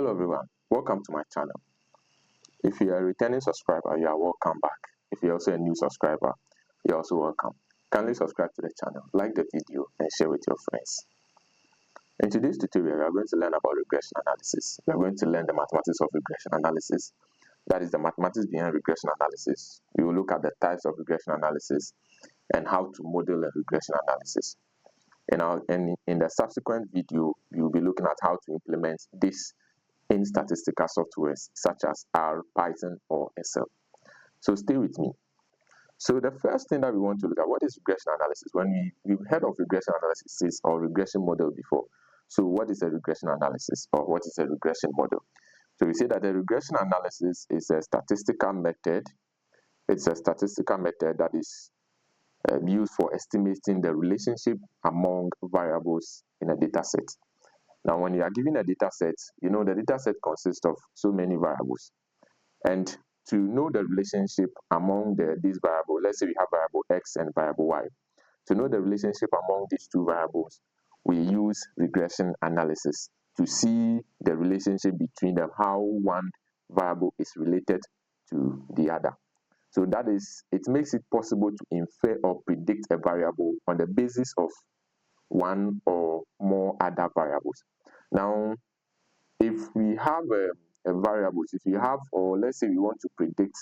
Hello everyone, welcome to my channel. If you are a returning subscriber, you are welcome back. If you're also a new subscriber, you're also welcome. Kindly subscribe to the channel, like the video and share with your friends. In today's tutorial, we are going to learn about regression analysis. We are going to learn the mathematics of regression analysis. That is the mathematics behind regression analysis. We will look at the types of regression analysis and how to model a regression analysis. In the subsequent video, we will be looking at how to implement this in statistical softwares such as R, Python, or Excel. So stay with me. So the first thing that we want to look at, what is regression analysis? When we've heard of regression analysis or regression model before. So what is a regression analysis or what is a regression model? So we say that a regression analysis is a statistical method. It's a statistical method that is used for estimating the relationship among variables in a data set. Now, when you are given a data set, you know the data set consists of so many variables. And to know the relationship among these variables, let's say we have variable X and variable Y. To know the relationship among these two variables, we use regression analysis to see the relationship between them, how one variable is related to the other. So that is, it makes it possible to infer or predict a variable on the basis of one or more other variables. Now, if we have a variable, if you have, or let's say we want to predict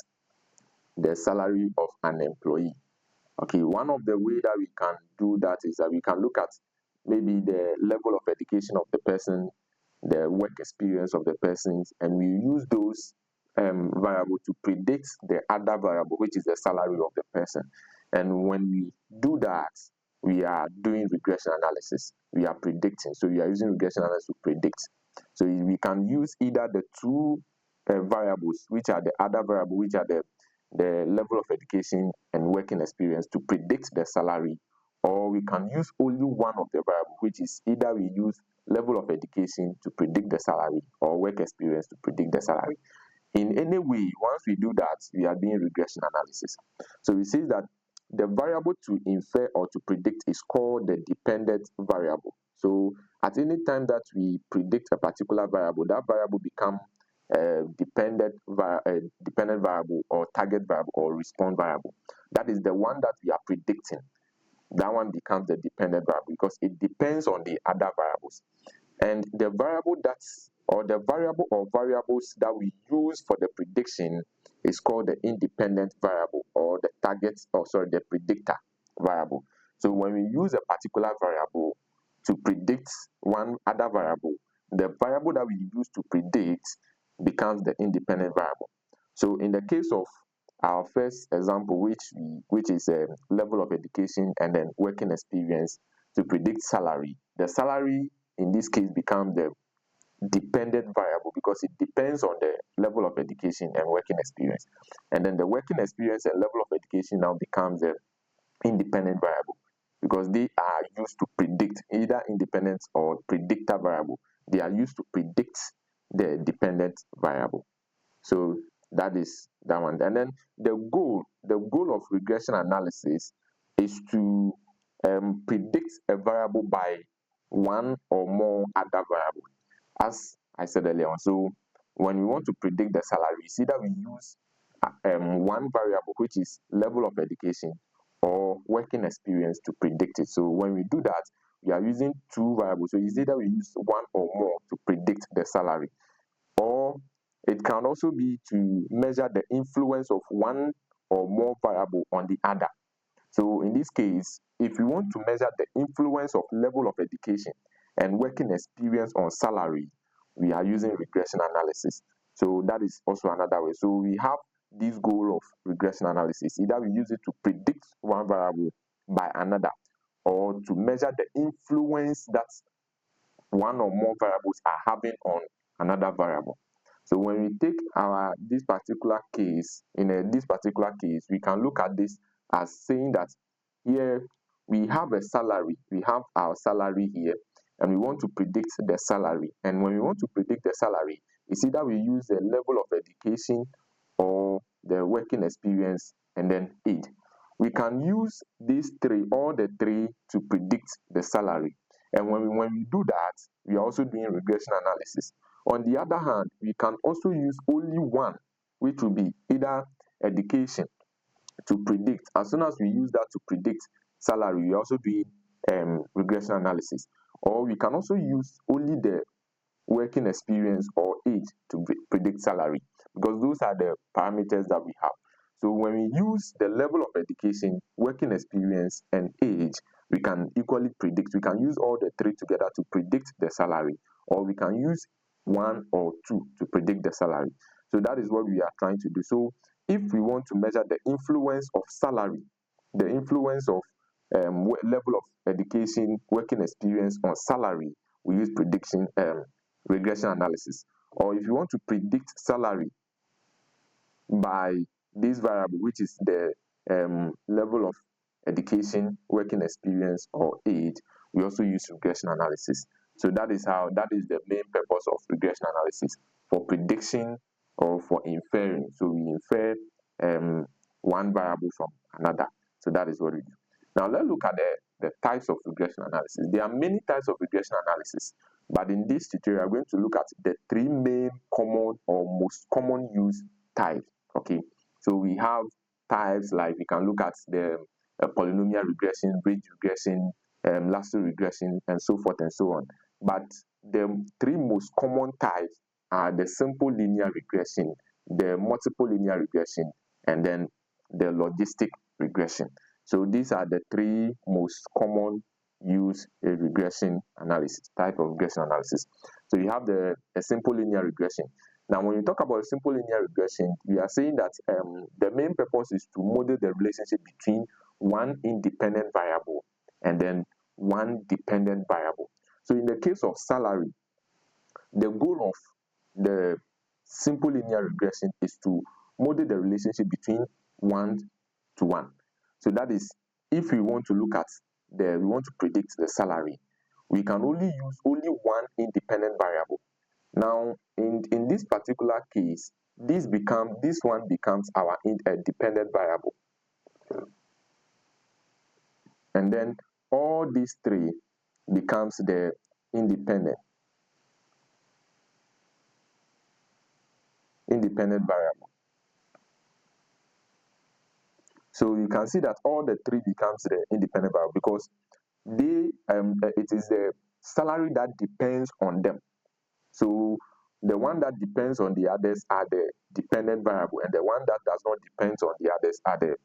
the salary of an employee, okay, one of the way that we can do that is that we can look at maybe the level of education of the person, the work experience of the persons, and we use those variables to predict the other variable, which is the salary of the person. And when we do that, we are doing regression analysis. We are predicting. So we are using regression analysis to predict. So we can use either the two variables, which are the other variable, which are the level of education and working experience, to predict the salary, or we can use only one of the variables, which is either we use level of education to predict the salary or work experience to predict the salary. In any way, once we do that, we are doing regression analysis. So we say that the variable to infer or to predict is called the dependent variable. So at any time that we predict a particular variable, that variable becomes dependent variable or target variable or response variable. That is the one that we are predicting. That one becomes the dependent variable because it depends on the other variables. And the variable the variable or variables that we use for the prediction is called the independent variable or the the predictor variable. So when we use a particular variable to predict one other variable, the variable that we use to predict becomes the independent variable. So in the case of our first example, which is a level of education and then working experience to predict salary, the salary in this case becomes the dependent variable because it depends on the level of education and working experience. And then the working experience and level of education now becomes the independent variable because they are used to predict either independent or predictor variable. They are used to predict the dependent variable. So that is that one. And then the goal of regression analysis is to predict a variable by one or more other variable, as I said earlier on. So when we want to predict the salary, see that we use one variable, which is level of education or working experience, to predict it. So when we do that, we are using two variables. So it's either we use one or more to predict the salary, or it can also be to measure the influence of one or more variable on the other. So in this case, if we want to measure the influence of level of education and working experience on salary, we are using regression analysis. So that is also another way. So we have this goal of regression analysis. Either we use it to predict one variable by another, or to measure the influence that one or more variables are having on another variable. So when we take this particular case, we can look at this as saying that here we have a salary, we have our salary here, and we want to predict the salary. And when we want to predict the salary, it's either we use the level of education or the working experience and then age. We can use these three, all the three, to predict the salary. And when we do that, we are also doing regression analysis. On the other hand, we can also use only one, which will be either education, to predict. As soon as we use that to predict salary, we also do regression analysis. Or we can also use only the working experience or age to predict salary, because those are the parameters that we have. So when we use the level of education, working experience, and age, we can equally predict. We can use all the three together to predict the salary, or we can use one or two to predict the salary. So that is what we are trying to do. So if we want to measure the influence of salary, the influence of level of education, working experience on salary, we use regression analysis. Or if you want to predict salary by this variable, which is the level of education, working experience, or age, we also use regression analysis. So that is the main purpose of regression analysis, for prediction or for inferring. So we infer one variable from another. So that is what we do. Now let's look at the types of regression analysis. There are many types of regression analysis, but in this tutorial, we're going to look at the three main common or most common used types. Okay, so we have types like, we can look at the polynomial regression, bridge regression, lasso regression, and so forth and so on. But the three most common types are the simple linear regression, the multiple linear regression, and then the logistic regression. So these are the three most common used regression analysis, type of regression analysis. So you have the simple linear regression. Now, when you talk about simple linear regression, we are saying that the main purpose is to model the relationship between one independent variable and then one dependent variable. So in the case of salary, the goal of the simple linear regression is to model the relationship between 1 to 1. So that is, if we want to look at we want to predict the salary, we can only use only one independent variable. Now, in this particular case, this one becomes our dependent variable, and then all these three becomes the independent variable. So you can see that all the three becomes the independent variable, because it is the salary that depends on them. So the one that depends on the others are the dependent variable, and the one that does not depend on the others are the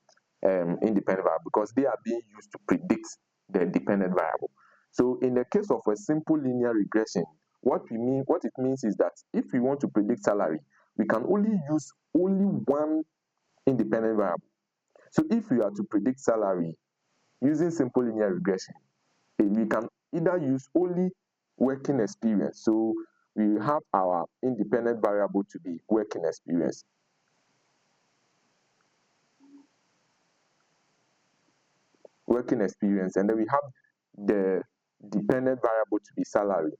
independent variable, because they are being used to predict the dependent variable. So in the case of a simple linear regression, what it means is that if we want to predict salary, we can only use only one independent variable. So if we are to predict salary using simple linear regression, we can either use only working experience. So we have our independent variable to be working experience. And then we have the dependent variable to be salary.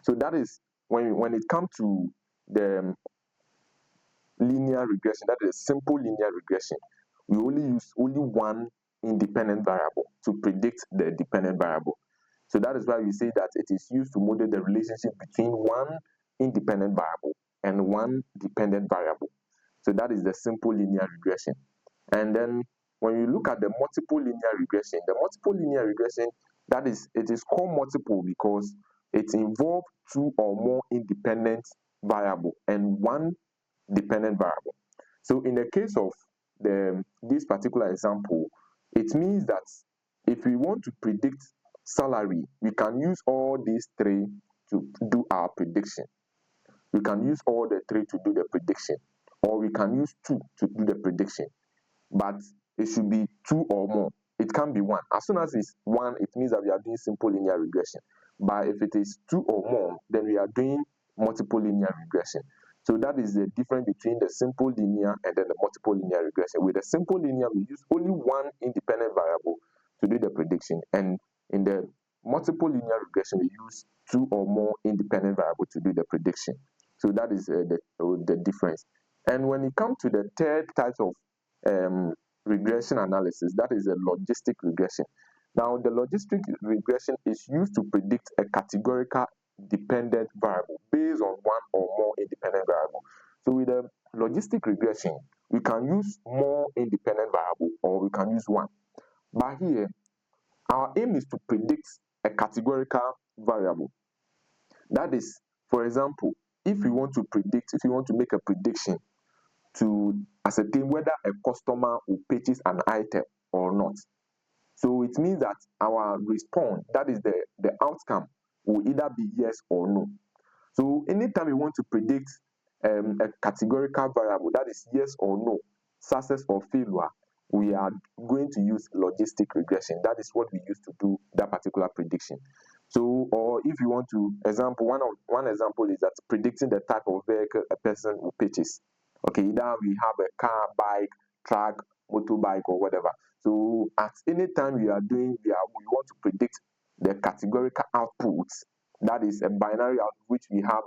So that is when it comes to the linear regression, that is simple linear regression, we only use only one independent variable to predict the dependent variable. So that is why we say that it is used to model the relationship between one independent variable and one dependent variable. So that is the simple linear regression. And then when you look at the multiple linear regression, it is called multiple because it involves two or more independent variable and one dependent variable. So in the case of this particular example, it means that if we want to predict salary, we can use all these three to do our prediction. We can use all the three to do the prediction, or we can use two to do the prediction. But it should be two or more. It can be one. As soon as it's one, it means that we are doing simple linear regression. But if it is two or more, then we are doing multiple linear regression. So that is the difference between the simple linear and then the multiple linear regression. With the simple linear, we use only one independent variable to do the prediction, and in the multiple linear regression, we use two or more independent variables to do the prediction. So that is the difference. And when it comes to the third type of regression analysis, that is a logistic regression. Now, the logistic regression is used to predict a categorical dependent variable based on one or more independent variable. So with a logistic regression, we can use more independent variable or we can use one. But here, our aim is to predict a categorical variable. That is, for example, if we want to make a prediction to ascertain whether a customer will purchase an item or not. So it means that our response, that is the outcome, will either be yes or no. So anytime we want to predict a categorical variable, that is yes or no, success or failure, we are going to use logistic regression. That is what we use to do that particular prediction. So, or if you want to example, one example is that predicting the type of vehicle a person will purchase. Okay, either we have a car, bike, truck, motorbike, or whatever. So at any time we want to predict the categorical outputs. That is a binary out, which we have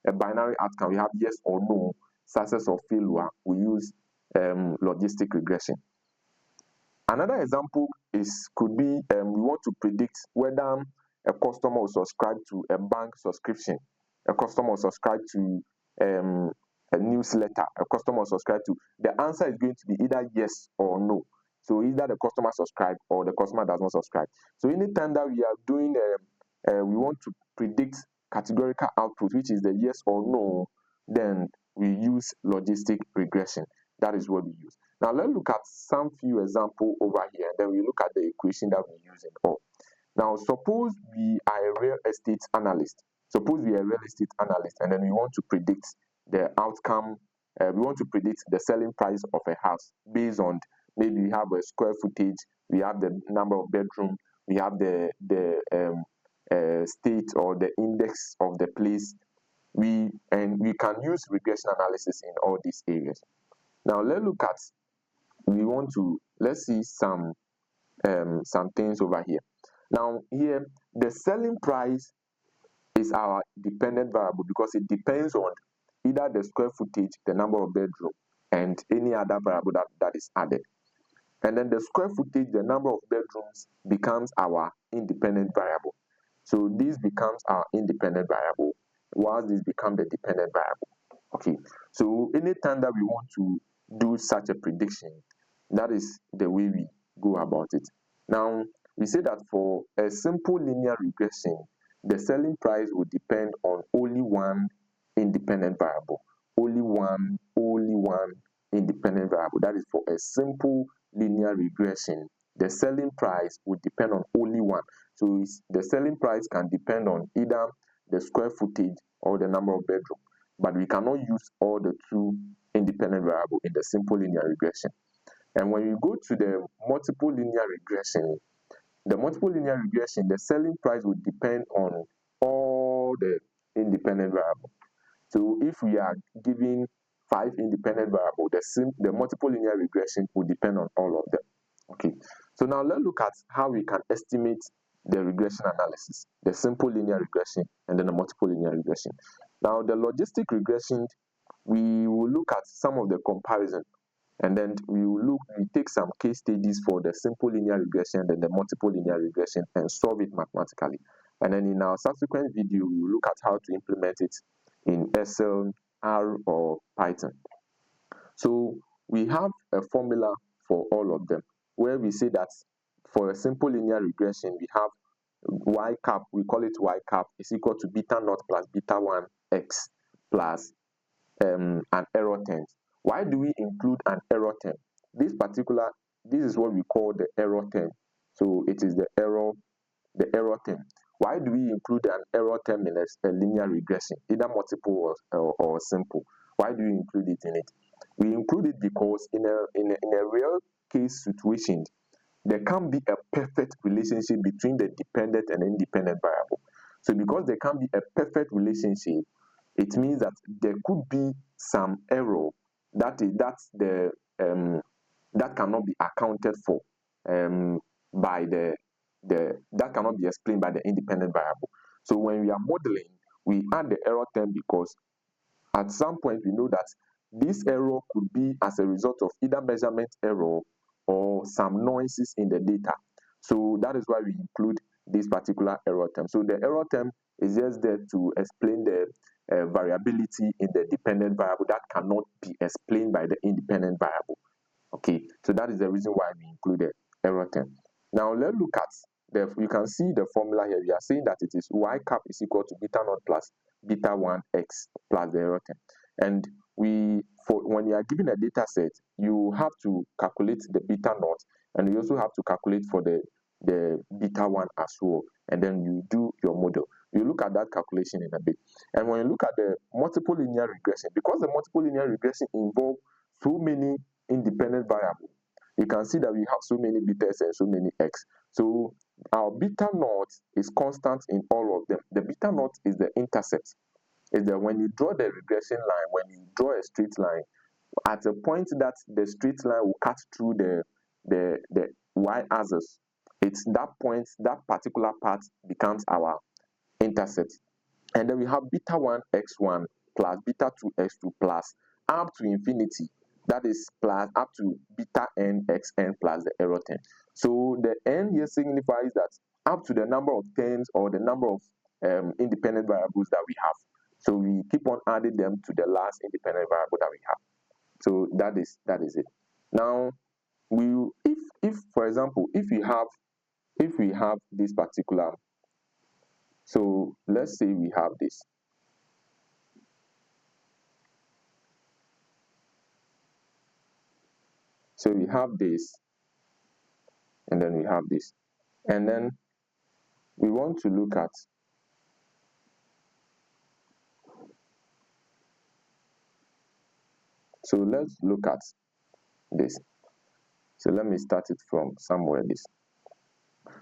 a binary outcome. We have yes or no, success or failure. We use logistic regression. Another example could be we want to predict whether a customer will subscribe to a bank subscription, a customer will subscribe to a newsletter, a customer will subscribe to. The answer is going to be either yes or no. So either the customer subscribe or the customer does not subscribe. So anytime that we are doing, we want to predict categorical output, which is the yes or no, then we use logistic regression. That is what we use. Now let's look at some few examples over here, and then we look at the equation that we're using. Now suppose we are a real estate analyst. And then we want to predict the outcome. We want to predict the selling price of a house based on maybe we have a square footage, we have the number of bedrooms, we have the state or the index of the place. We can use regression analysis in all these areas. Now let's see some things over here. Now here, the selling price is our dependent variable because it depends on either the square footage, the number of bedrooms, and any other variable that is added. And then the square footage, the number of bedrooms, becomes our independent variable. So this becomes our independent variable, whilst this becomes the dependent variable. Okay, so anytime that we want to do such a prediction, that is the way we go about it. Now, we say that for a simple linear regression, the selling price will depend on only one independent variable. Only one independent variable. That is for a simple linear regression. The selling price will depend on only one. So the selling price can depend on either the square footage or the number of bedrooms. But we cannot use all the two independent variables in the simple linear regression. And when you go to the multiple linear regression, the selling price will depend on all the independent variables. So if we are giving 5 independent variables, the multiple linear regression will depend on all of them. Okay, so now let's look at how we can estimate the regression analysis, the simple linear regression, and then the multiple linear regression. Now the logistic regression, we will look at some of the comparison, and then we take some case studies for the simple linear regression and the multiple linear regression and solve it mathematically. And then in our subsequent video, we will look at how to implement it in Excel, R, or Python. So we have a formula for all of them, where we say that for a simple linear regression, we have y cap, we call it y cap, is equal to beta naught plus beta 1 x plus an error term. Why do we include an error term? This is what we call the error term. So it is the error term. Why do we include an error term in a linear regression, either multiple or simple? Why do we include it in it? We include it because in a real case situation, there can be a perfect relationship between the dependent and independent variable. So because there can be a perfect relationship, it means that there could be some error that cannot be accounted for by that cannot be explained by the independent variable. So when we are modeling, we add the error term because at some point we know that this error could be as a result of either measurement error or some noises in the data. So that is why we include this particular error term. So the error term It's just there to explain the variability in the dependent variable that cannot be explained by the independent variable. Okay, so that is the reason why we included error term. Now let's look at you can see the formula here. We are saying that it is y cap is equal to beta naught plus beta 1x plus the error term. And when you are given a data set, you have to calculate the beta naught, and you also have to calculate for the beta 1 as well, and then you do your model. You look at that calculation in a bit. And when you look at the multiple linear regression, because the multiple linear regression involves so many independent variables, you can see that we have so many betas and so many x. So our beta naught is constant in all of them. The beta naught is the intercept. Is that when you draw the regression line, when you draw a straight line, at a point that the straight line will cut through the y-axis, it's that point, that particular part becomes our intercept. And then we have beta 1 x1 plus beta 2 x2 plus up to infinity, that is plus up to beta n xn plus the error term. So the n here signifies that up to the number of terms or the number of independent variables that we have. So we keep on adding them to the last independent variable that we have. So that is it. Now if for example, if we have this particular, so let's say we have this. So we have this, and then we have this, and then we want to look at, so let's look at this. So let me start it from somewhere this.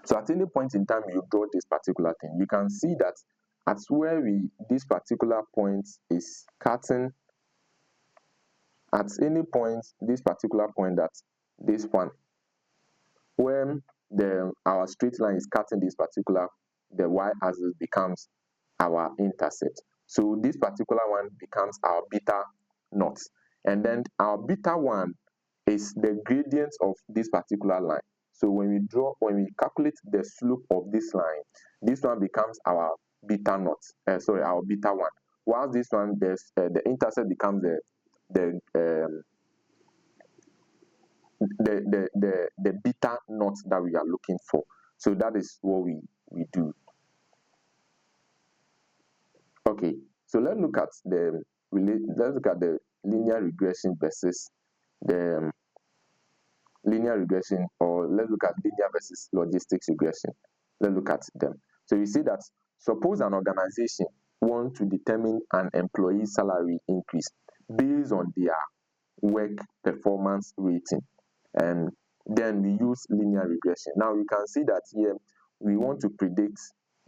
So at any point in time you draw this particular thing, you can see that at where this particular point is cutting, at any point, this particular point, that this one, when our straight line is cutting this particular, the y-axis becomes our intercept. So this particular one becomes our beta naught, and then our beta 1 is the gradient of this particular line. So when we calculate the slope of this line, this one becomes our beta naught, our beta 1, whilst this one, the intercept becomes the beta naught that we are looking for. So that is what we do. Okay, so let's look at the linear regression versus the linear regression, or let's look at linear versus logistics regression. Let's look at them. So you see that suppose an organization wants to determine an employee's salary increase based on their work performance rating, and then we use linear regression. Now you can see that here we want to predict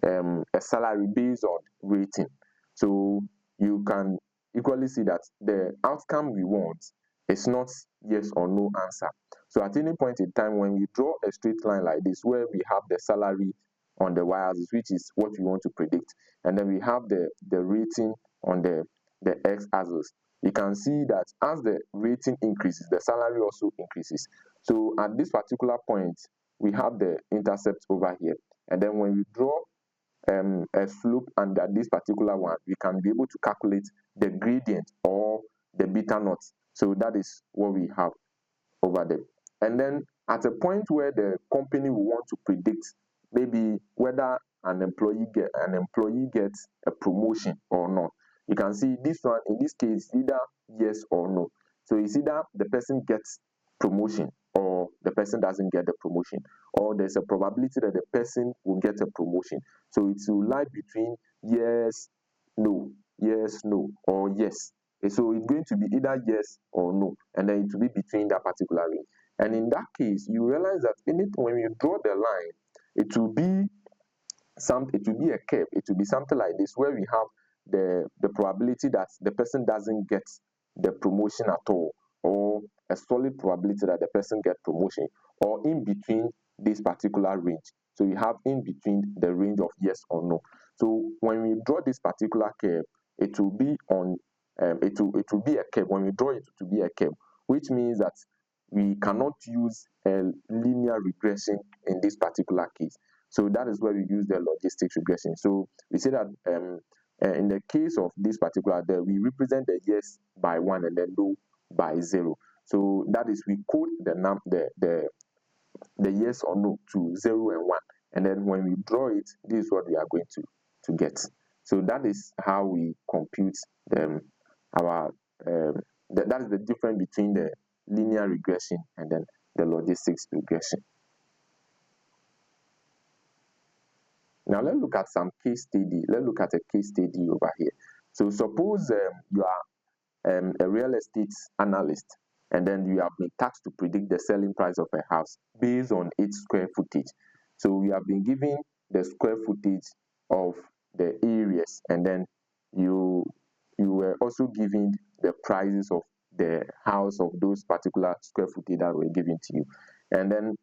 a salary based on rating. So you can equally see that the outcome we want is not yes or no answer. So at any point in time when we draw a straight line like this, where we have the salary on the y-axis, which is what we want to predict, and then we have the rating on the x-axis, you can see that as the rating increases, the salary also increases. So at this particular point, we have the intercept over here, and then when we draw a slope under this particular one, we can be able to calculate the gradient or the beta naught. So that is what we have over there. And then at a point where the company will want to predict maybe whether an employee gets a promotion or not, you can see this one, in this case, either yes or no. So it's either the person gets promotion or the person doesn't get the promotion, or there's a probability that the person will get a promotion. So it will lie between yes, no, or yes. So it's going to be either yes or no, and then it will be between that particular range. And in that case, you realize that when you draw the line, it will be a curve. It will be something like this, where we have the probability that the person doesn't get the promotion at all, or a solid probability that the person gets promotion, or in between this particular range. So you have in between the range of yes or no. So when we draw this particular curve, it will be on it will be a curve. When we draw it, to be a curve, which means that we cannot use a linear regression in this particular case. So that is where we use the logistic regression. So we say that in the case of this particular, we represent the yes by 1 and then no by 0. So that is, we code the yes or no to 0 and 1, and then when we draw it, this is what we are going to get. So that is how we compute our that is the difference between the linear regression and then the logistics regression. Now let's look at some case study. Let's look at a case study over here. So suppose you are a real estate analyst, and then you have been tasked to predict the selling price of a house based on its square footage. So we have been given the square footage of the areas, and then you were also given the prices of the house of those particular square footage that were given to you. And then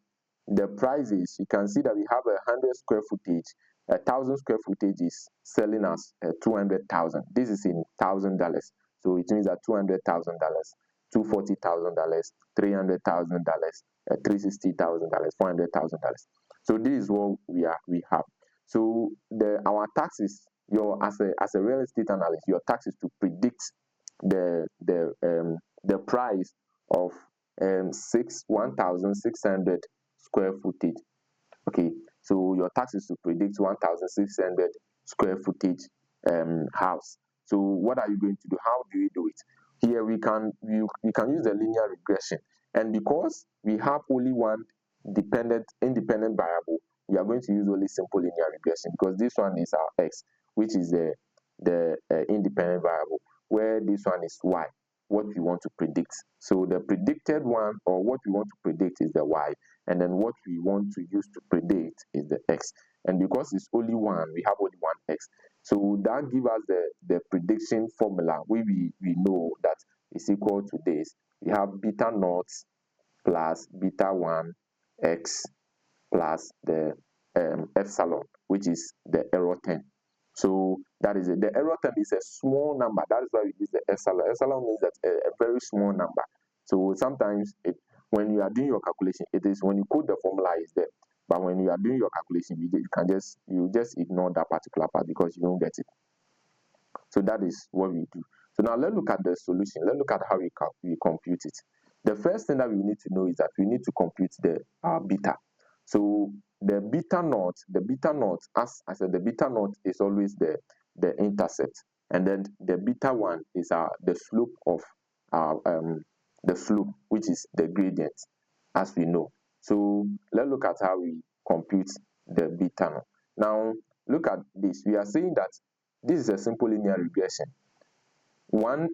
the prices, you can see that we have 100 square footage. 1,000 square footage is selling us 200,000. This is in $1,000. So it means that $200,000, $240,000, $300,000, $360,000, $400,000. So this is what we have. So our task is, as a real estate analyst, your task is to predict the price of 1,600 square footage. Okay, so your task is to predict 1,600 square footage house. So what are you going to do? How do you do it? Here we can use the linear regression, and because we have only one independent variable, we are going to use only simple linear regression, because this one is our x, which is the independent variable, where this one is y, what we want to predict. So the predicted one, or what we want to predict, is the y, and then what we want to use to predict is the x. And because it's only one, we have only one x. So that gives us the prediction formula, where we know that is equal to this. We have beta naught plus beta 1 x plus the epsilon, which is the error term. So that is it. The error term is a small number. That is why we use the epsilon. Epsilon means that a very small number. So sometimes when you are doing your calculation, it is when you quote the formula is there. But when you are doing your calculation, you just ignore that particular part because you don't get it. So that is what we do. So now let's look at the solution. Let's look at how we compute it. The first thing that we need to know is that we need to compute the beta. So the beta naught, as I said, the beta naught is always the intercept, and then the beta 1 is the slope of the slope, which is the gradient, as we know. So let's look at how we compute the beta naught. Now look at this. We are saying that this is a simple linear regression. One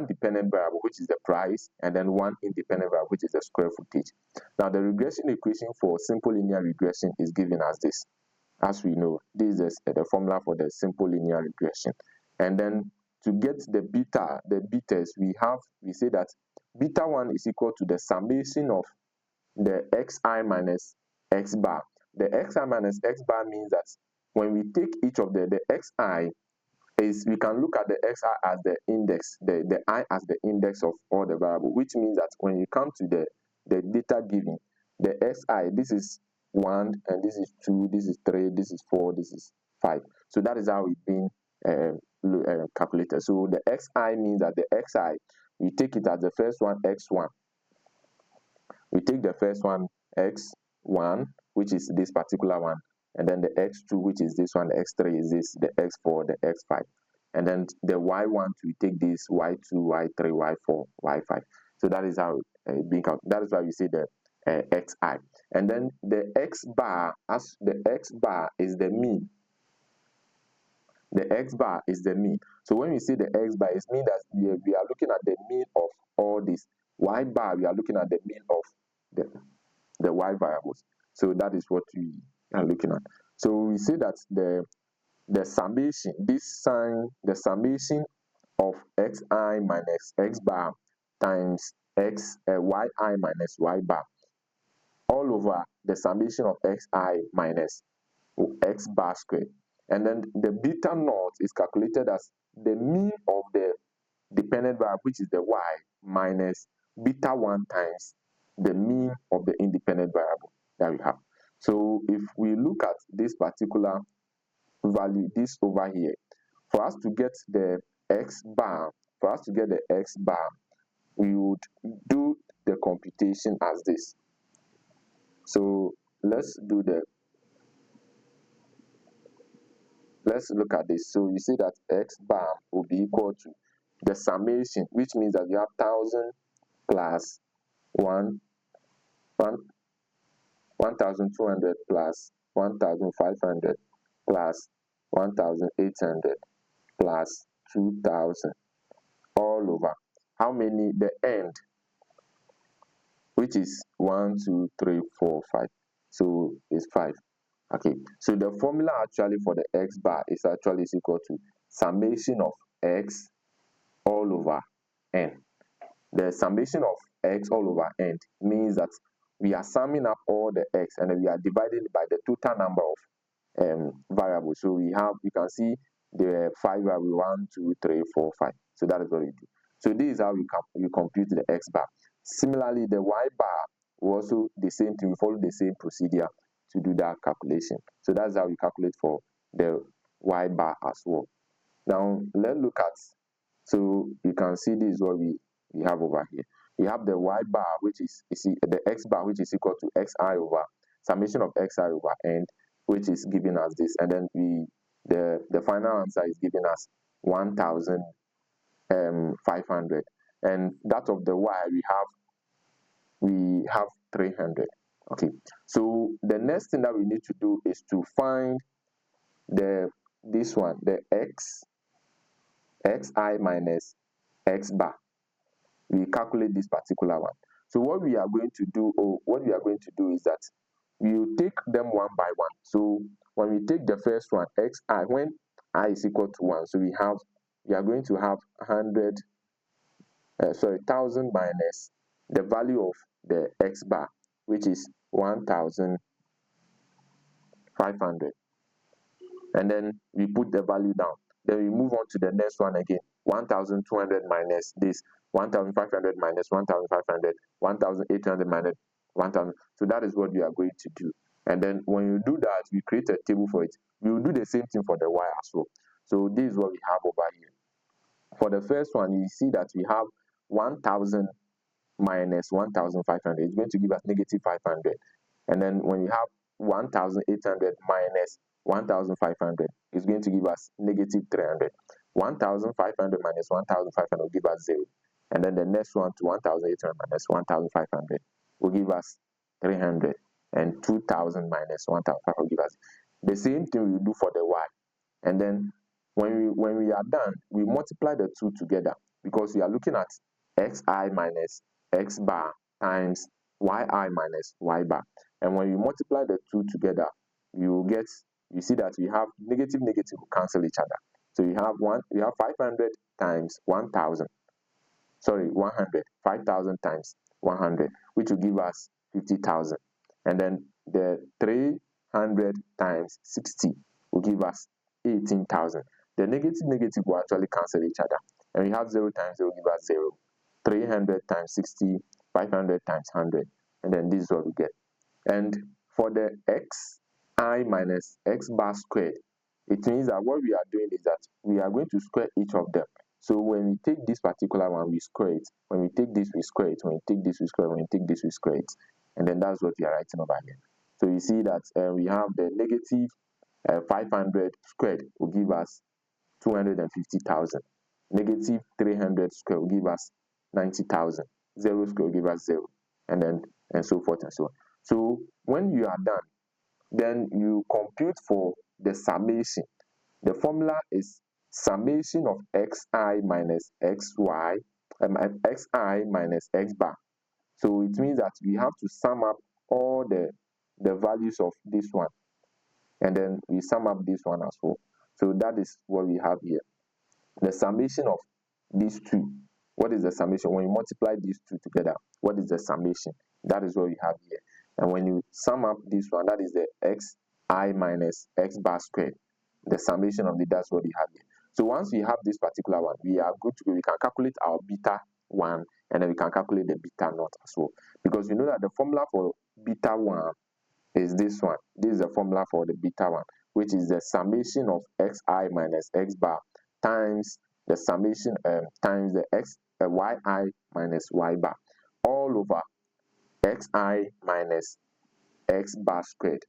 dependent variable, which is the price, and then one independent variable, which is the square footage. Now the regression equation for simple linear regression is given as this. As we know, this is the formula for the simple linear regression. And then to get the betas, we say that beta 1 is equal to the summation of the xi minus x bar. The xi minus x bar means that when we take each of the xi, we can look at the xi as the index, the I as the index of all the variables, which means that when you come to the data given, the xi, this is 1, and this is 2, this is 3, this is 4, this is 5. So that is how it's been calculated. So the xi means that the xi, we take it as the first one, x1. We take the first one, x1, which is this particular one, and then the x2, which is this one, the x3 is this, the x4, the x5. And then the y1, we take this, y2, y3, y4, y5. So that is how it being calculated. That is why we say the xi. And then the x bar, as the x bar is the mean. The x bar is the mean. So when we say the x bar, it means that we are looking at the mean of all this. Y bar, we are looking at the mean of the y variables. So that is what we are looking at. So we say that the summation, the summation of xi minus x bar times yi minus y bar all over the summation of xi minus x bar squared. And then the beta naught is calculated as the mean of the dependent variable, which is the y, minus beta 1 times the mean of the independent variable that we have. So if we look at this particular value, this over here, for us to get the x bar, we would do the computation as this. So let's look at this. So you see that x bar will be equal to the summation, which means that you have 1000 plus 1200 plus 1500 plus 1800 plus 2000 all over how many? The end, which is 1 2 3 4 5, so it's 5. Okay, so the formula actually for the x bar is actually equal to summation of x all over n. The summation of x all over n means that we are summing up all the x and then we are dividing by the total number of variables. So we can see the 5 variables 1 2 3 4 5. So that is what we do. So this is how we compute the x bar. Similarly, the y bar will also the same thing. We follow the same procedure to do that calculation. So that's how we calculate for the y bar as well. Now let's look at, so you can see this is what we have over here. We have the y bar, which is, you see, the x bar, which is equal to xi over summation of xi over n, which is giving us this, and then the final answer is giving us 1500, and that of the y we have 300. Okay, so the next thing that we need to do is to find this one, the xi minus x bar. We calculate this particular one. So what we are going to do is that we will take them one by one. So when we take the first one, xi, when I is equal to 1, so we are going to have 1000 minus the value of the x bar, which is 1500, and then we put the value down. Then we move on to the next one again, 1200 minus this, 1500 minus 1500, 1800 minus 1000. So that is what we are going to do. And then when you do that, we create a table for it. We will do the same thing for the y as well. So this is what we have over here. For the first one, you see that we have 1000 minus 1500. It's going to give us negative 500. And then when you have 1800 minus 1500, it's going to give us negative 300. 1500 minus 1500 will give us 0. And then the next one to 1800 minus 1500 will give us 300. And 2000 minus 1500 will give us the same thing we do for the y. And then when we are done, we multiply the two together, because we are looking at xi minus x bar times yi minus y bar. And when you multiply the two together, you see that we have negative will cancel each other. So we have 500 times 1000. Sorry, 100. 5000 times 100, which will give us 50,000. And then the 300 times 60 will give us 18,000. The negative will actually cancel each other. And we have 0 times 0 will give us 0. 300 times 60, 500 times 100. And then this is what we get. And for the xi minus x bar squared, it means that what we are doing is that we are going to square each of them. So when we take this particular one, we square it. When we take this, we square it. When we take this, we square it. When we take this, we square it. And then that's what we are writing over here. So you see that we have the negative 500 squared will give us 250,000. Negative 300 squared will give us 90,000. 0 squared will give us 0. And so forth and so on. So when you are done, then you compute for the summation. The formula is summation of xi minus xi minus x bar. So it means that we have to sum up all the values of this one, and then we sum up this one as well. So that is what we have here. The summation of these two. What is the summation? When you multiply these two together, what is the summation? That is what we have here. And when you sum up this one, that is the xi minus x bar squared. The summation of that's what we have here. So once we have this particular one, we are good to go. We can calculate our beta 1, and then we can calculate the beta naught as well. Because we know that the formula for beta 1 is this one. This is the formula for the beta one, which is the summation of xi minus x bar times the summation times the yi minus y bar all over xi minus x bar squared.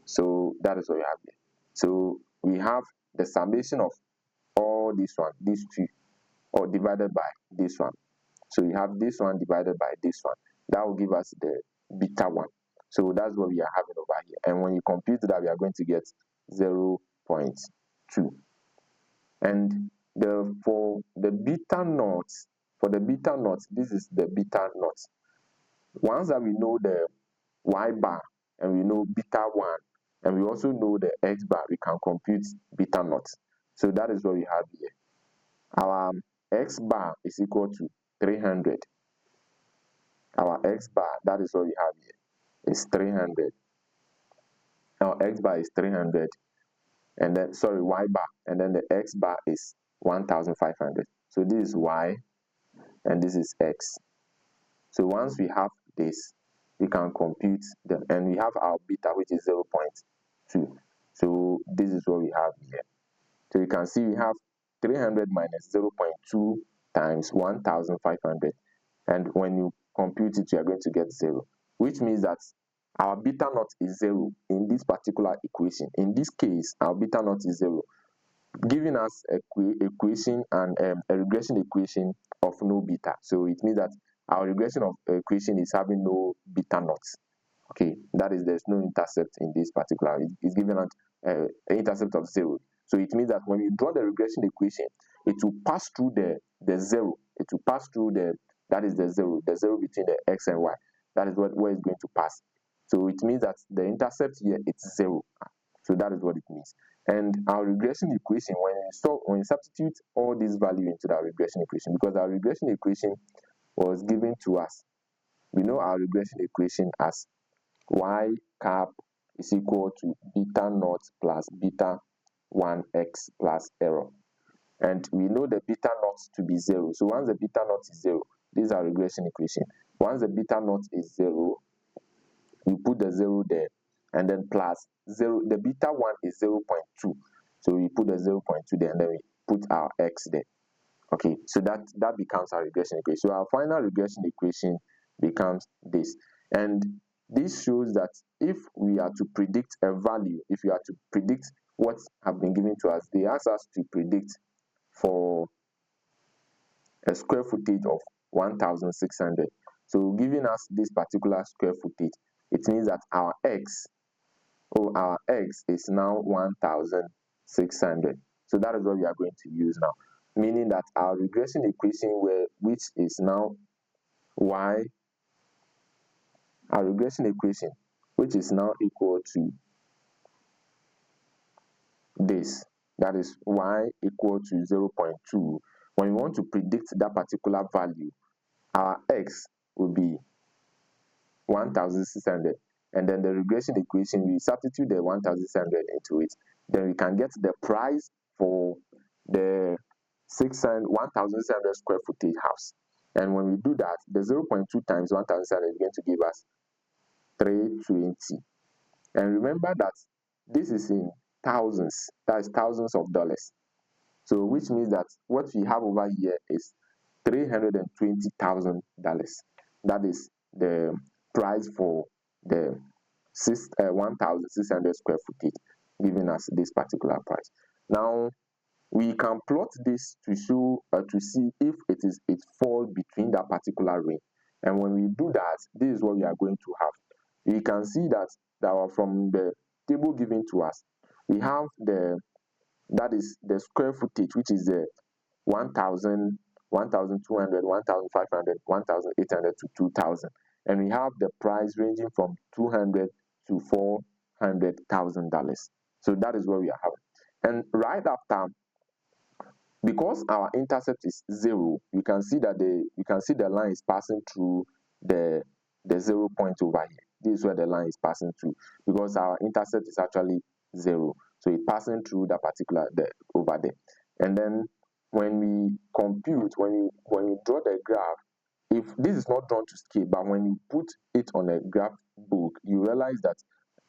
So that is what we have here. So we have the summation of all this one, these two, or divided by this one. So you have this one divided by this one. That will give us the beta one. So that's what we are having over here. And when you compute that, we are going to get 0.2. And for the beta naught, this is the beta naught. Once that we know the y bar and we know beta 1 and we also know the x bar, we can compute beta naught. So that is what we have here. Our x bar is equal to 300. Our x bar, that is what we have here, is 300. Our x bar is 300, and then y bar, and then the x bar is 1500. So this is y and this is x. So once we have this, we can compute them, and we have our beta, which is 0.2. So this is what we have here. So you can see we have 300 minus 0.2 times 1500, and when you compute it, you are going to get 0, which means that our beta naught is 0 in this particular equation. In this case, our beta naught is 0, giving us a equation and a regression equation of no beta. So it means that our regression of equation is having no beta naught. Okay, that is, there's no intercept in this particular. It's given an intercept of 0. So it means that when you draw the regression equation, it will pass through the 0. It will pass through that is the 0 between the x and y. That is where it's going to pass. So it means that the intercept here, it's 0. So that is what it means. And our regression equation, when you substitute all these value into that regression equation, because our regression equation was given to us, we know our regression equation as y cap is equal to beta naught plus beta 1x plus error. And we know the beta naught to be 0. So once the beta naught is 0, this is our regression equation. Once the beta naught is 0, you put the 0 there, and then plus 0. The beta 1 is 0.2. So we put the 0.2 there, and then we put our x there. Okay, so that becomes our regression equation. So our final regression equation becomes this. And this shows that if we are to predict a value, if we are to predict what have been given to us, they ask us to predict for a square footage of 1600. So giving us this particular square footage, it means that our x is now 1600. So that is what we are going to use now, meaning that our regression equation, which is now y, our regression equation, which is now equal to this, that is y equal to 0.2. When we want to predict that particular value, our x will be 1600, and then the regression equation, we substitute the 1600 into it, then we can get the price for the 1600 square footage house. And when we do that, the 0.2 times 1600 is going to give us 320. And remember that this is in thousands, that is thousands of dollars. So which means that what we have over here is $320,000. That is the price for the 1600 square footage, giving us this particular price. Now we can plot this to show to see if it falls between that particular range. And when we do that, this is what we are going to have. We can see that from the table given to us, we have that is the square footage, which is the 1000, 1200, 1500, 1800 to 2000, and we have the price ranging from $200 to $400,000. So that is what we are having. And right after, because our intercept is 0, you can see that the line is passing through the 0 point over here. This is where the line is passing through, because our intercept is actually 0. So it's passing through that particular over there. And then when we compute, when we draw the graph, if this is not drawn to scale, but when you put it on a graph book, you realize that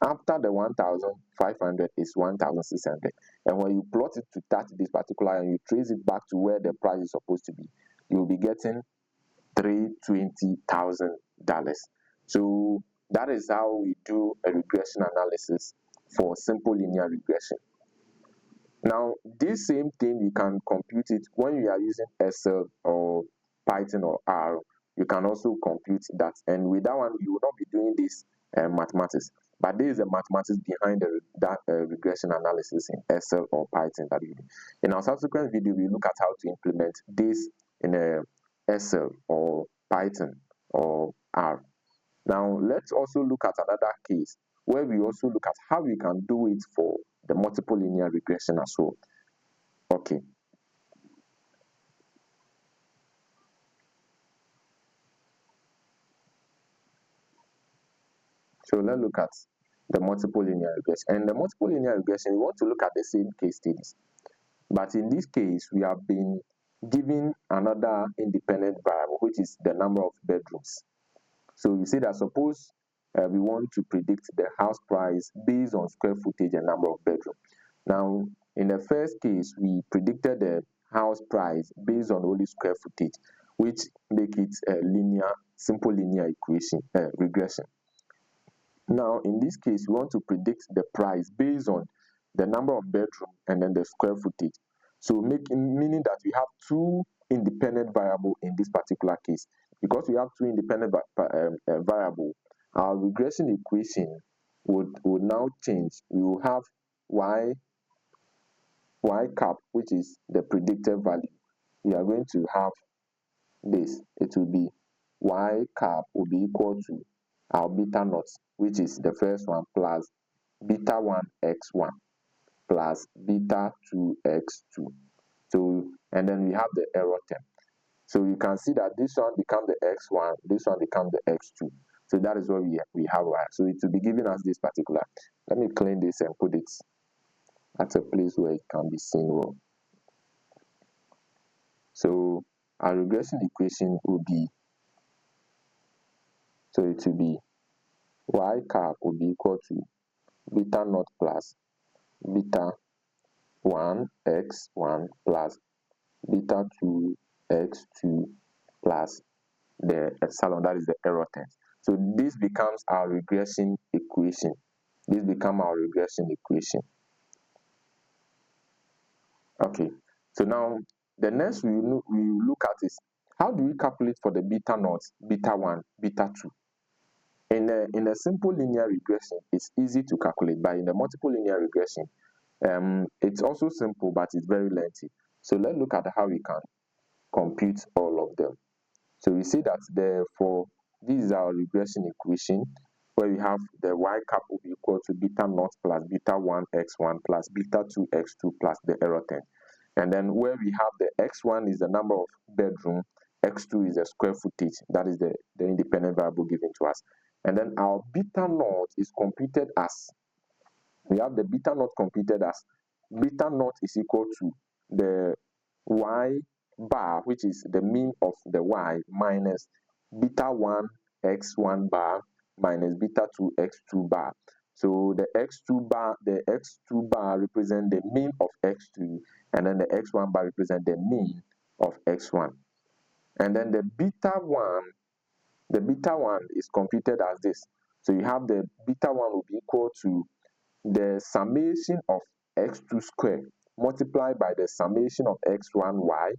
after the 1,500 is 1,600, and when you plot it to touch this particular and you trace it back to where the price is supposed to be, you'll be getting $320,000. So that is how we do a regression analysis for simple linear regression. Now, this same thing, you can compute it when you are using Excel or Python or R. You can also compute that, and with that one, you will not be doing this mathematics. But there is a mathematics behind that regression analysis in Excel or Python that we do. In our subsequent video, we look at how to implement this in a Excel or Python or R. Now, let's also look at another case where we also look at how we can do it for the multiple linear regression as well. Okay. So let's look at the multiple linear regression. And the multiple linear regression, we want to look at the same case studies. But in this case, we have been given another independent variable, which is the number of bedrooms. So you see that suppose we want to predict the house price based on square footage and number of bedrooms. Now, in the first case, we predicted the house price based on only square footage, which make it a simple linear equation regression. Now, in this case, we want to predict the price based on the number of bedrooms and then the square footage. So meaning that we have two independent variables in this particular case. Because we have two independent variables, our regression equation would now change. We will have y cap, which is the predicted value. We are going to have this. It will be y cap will be equal to our beta naught, which is the first one, plus beta 1 x1 plus beta 2 x2. So, and then we have the error term. So you can see that this one becomes the x1, this one becomes the x2. So that is what we have. So it will be giving us this particular. Let me clean this and put it at a place where it can be seen well. So our regression equation will be, so it will be y cap will be equal to beta naught plus beta 1 x1 plus beta 2 x2 plus the epsilon, that is the error term. So this becomes our regression equation. This becomes our regression equation. Okay, so now the next we look at is how do we calculate for the beta naught, beta 1, beta 2? In a simple linear regression, it's easy to calculate, but in the multiple linear regression, it's also simple, but it's very lengthy. So let's look at how we can compute all of them. So we see that this is our regression equation, where we have the y cap will be equal to beta naught plus beta 1 x1 plus beta 2 x2 plus the error term. And then where we have the x1 is the number of bedroom, x2 is the square footage, that is the independent variable given to us. And then our beta naught is computed as, we have the beta naught computed as beta naught is equal to the y bar, which is the mean of the y, minus beta 1 x1 bar minus beta 2 x2 bar. So the x2 bar represent the mean of x2, and then the x1 bar represent the mean of x1. And then the beta 1 is computed as this. So you have the beta 1 will be equal to the summation of x2 squared multiplied by the summation of x1y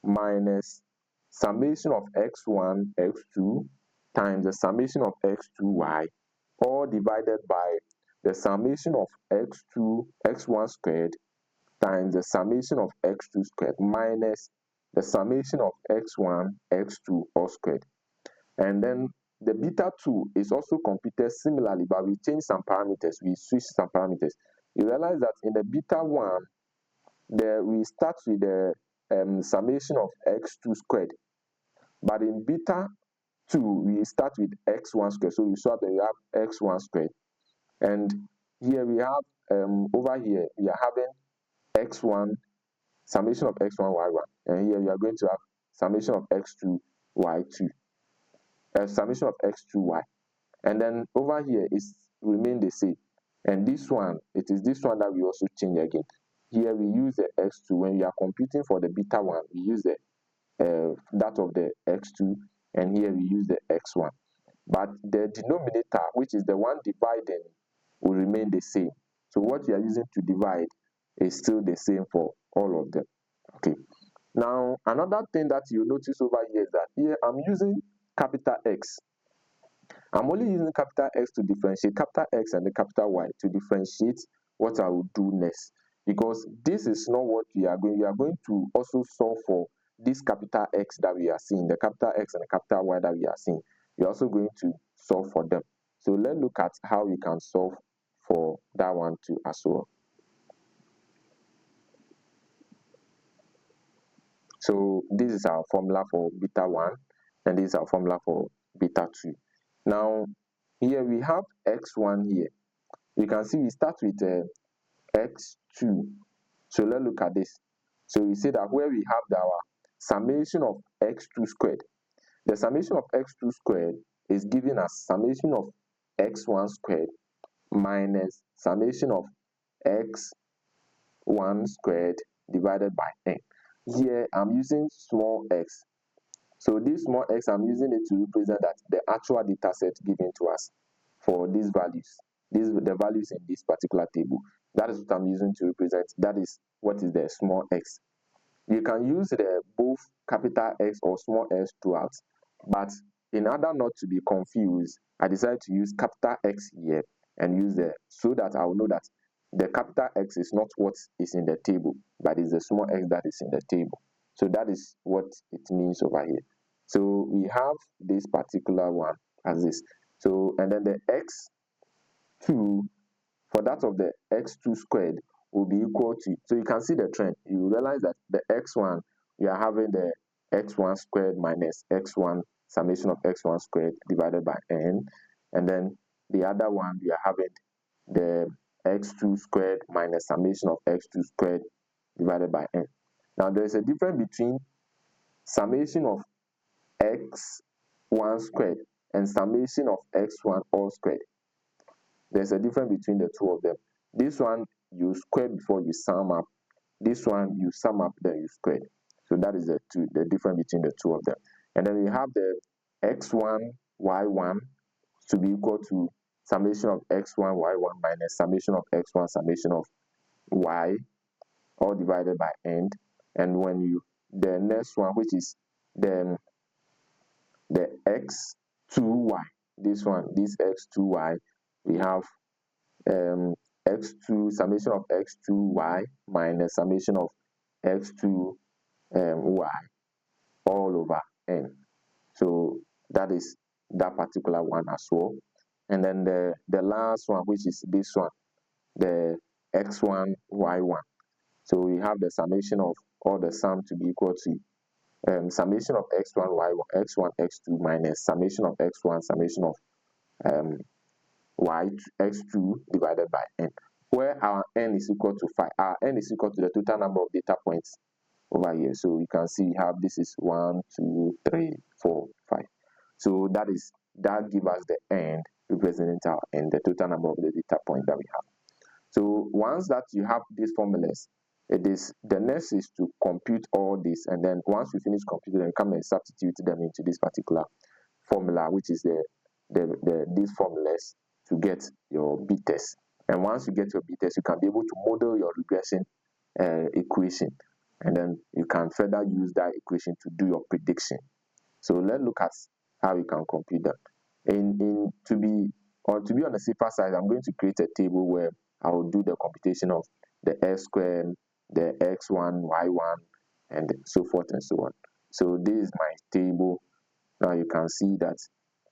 minus summation of x1 x2 times the summation of x2y, all divided by the summation of x1 squared times the summation of x2 squared minus the summation of x1 x2 all squared. And then the beta 2 is also computed similarly, but we change some parameters, we switch some parameters. You realize that in the beta 1, we start with the summation of x2 squared, but in beta 2 we start with x1 squared. So we saw that we have x1 squared, and here we have over here we are having x1 summation of x1 y1, and here we are going to have summation of x2 y2, summation of x2y, and then over here is remain the same. And this one, it is this one that we also change again. Here we use the x2. When we are computing for the beta one, we use the that of the x2, and here we use the x1. But the denominator, which is the one dividing, will remain the same. So what you are using to divide is still the same for all of them. Okay. Now, another thing that you notice over here is that here I'm using capital X. I'm only using capital X to differentiate capital X and the capital Y to differentiate what I will do next. Because this is not what we are going to also solve for this capital X that we are seeing, the capital X and the capital Y that we are seeing. We're also going to solve for them. So let's look at how we can solve for that one too as well. So this is our formula for beta 1, and this is our formula for beta 2. Now, here we have x1 here. You can see we start with x2. So let's look at this. So we say that where we have our summation of x2 squared, the summation of x2 squared is giving us summation of x1 squared minus summation of x1 squared divided by n. Here I'm using small x. So this small x, I'm using it to represent that the actual data set given to us for these values. These are the values in this particular table. That is what I'm using to represent. That is what is the small x. You can use the both capital X or small x throughout, but in order not to be confused, I decided to use capital X here and use the, so that I will know that the capital X is not what is in the table, but is the small x that is in the table. So that is what it means over here. So we have this particular one as this. So, and then the x2, for that of the x2 squared will be equal to, so you can see the trend. You realize that the x1, we are having the x1 squared minus x1 summation of x1 squared divided by n, and then the other one we are having the x2 squared minus summation of x2 squared divided by n. Now there is a difference between summation of x1 squared and summation of x1 all squared. There's a difference between the two of them. This one you square before you sum up. This one you sum up then you square. So that is the difference between the two of them. And then we have the x1 y1 to be equal to summation of x1 y1 minus summation of x1 summation of y, all divided by n. And when you, the next one, which is the x2y, this one, this x2y, we have x2 summation of x2y minus summation of x2 y all over n. So that is that particular one as well. And then the last one, which is this one, the x1 y1. So we have the summation of all the sum to be equal to summation of x1 y1 x1 x2 minus summation of x1 summation of y x2 divided by n, where our n is equal to 5. Our n is equal to the total number of data points over here. So you can see we have, this is 1 2 3 4 5. So that gives us the n representing our n, the total number of the data points that we have. So once that you have these formulas, it is the next is to compute all this, and then once we finish computing, then come and substitute them into this particular formula, which is these formulas to get your b-test. And once you get your b-test, you can be able to model your regression equation, and then you can further use that equation to do your prediction. So let's look at how you can compute them. To be on the safer side, I'm going to create a table where I will do the computation of the x squared, the x1, y1, and so forth and so on. So this is my table. Now you can see that,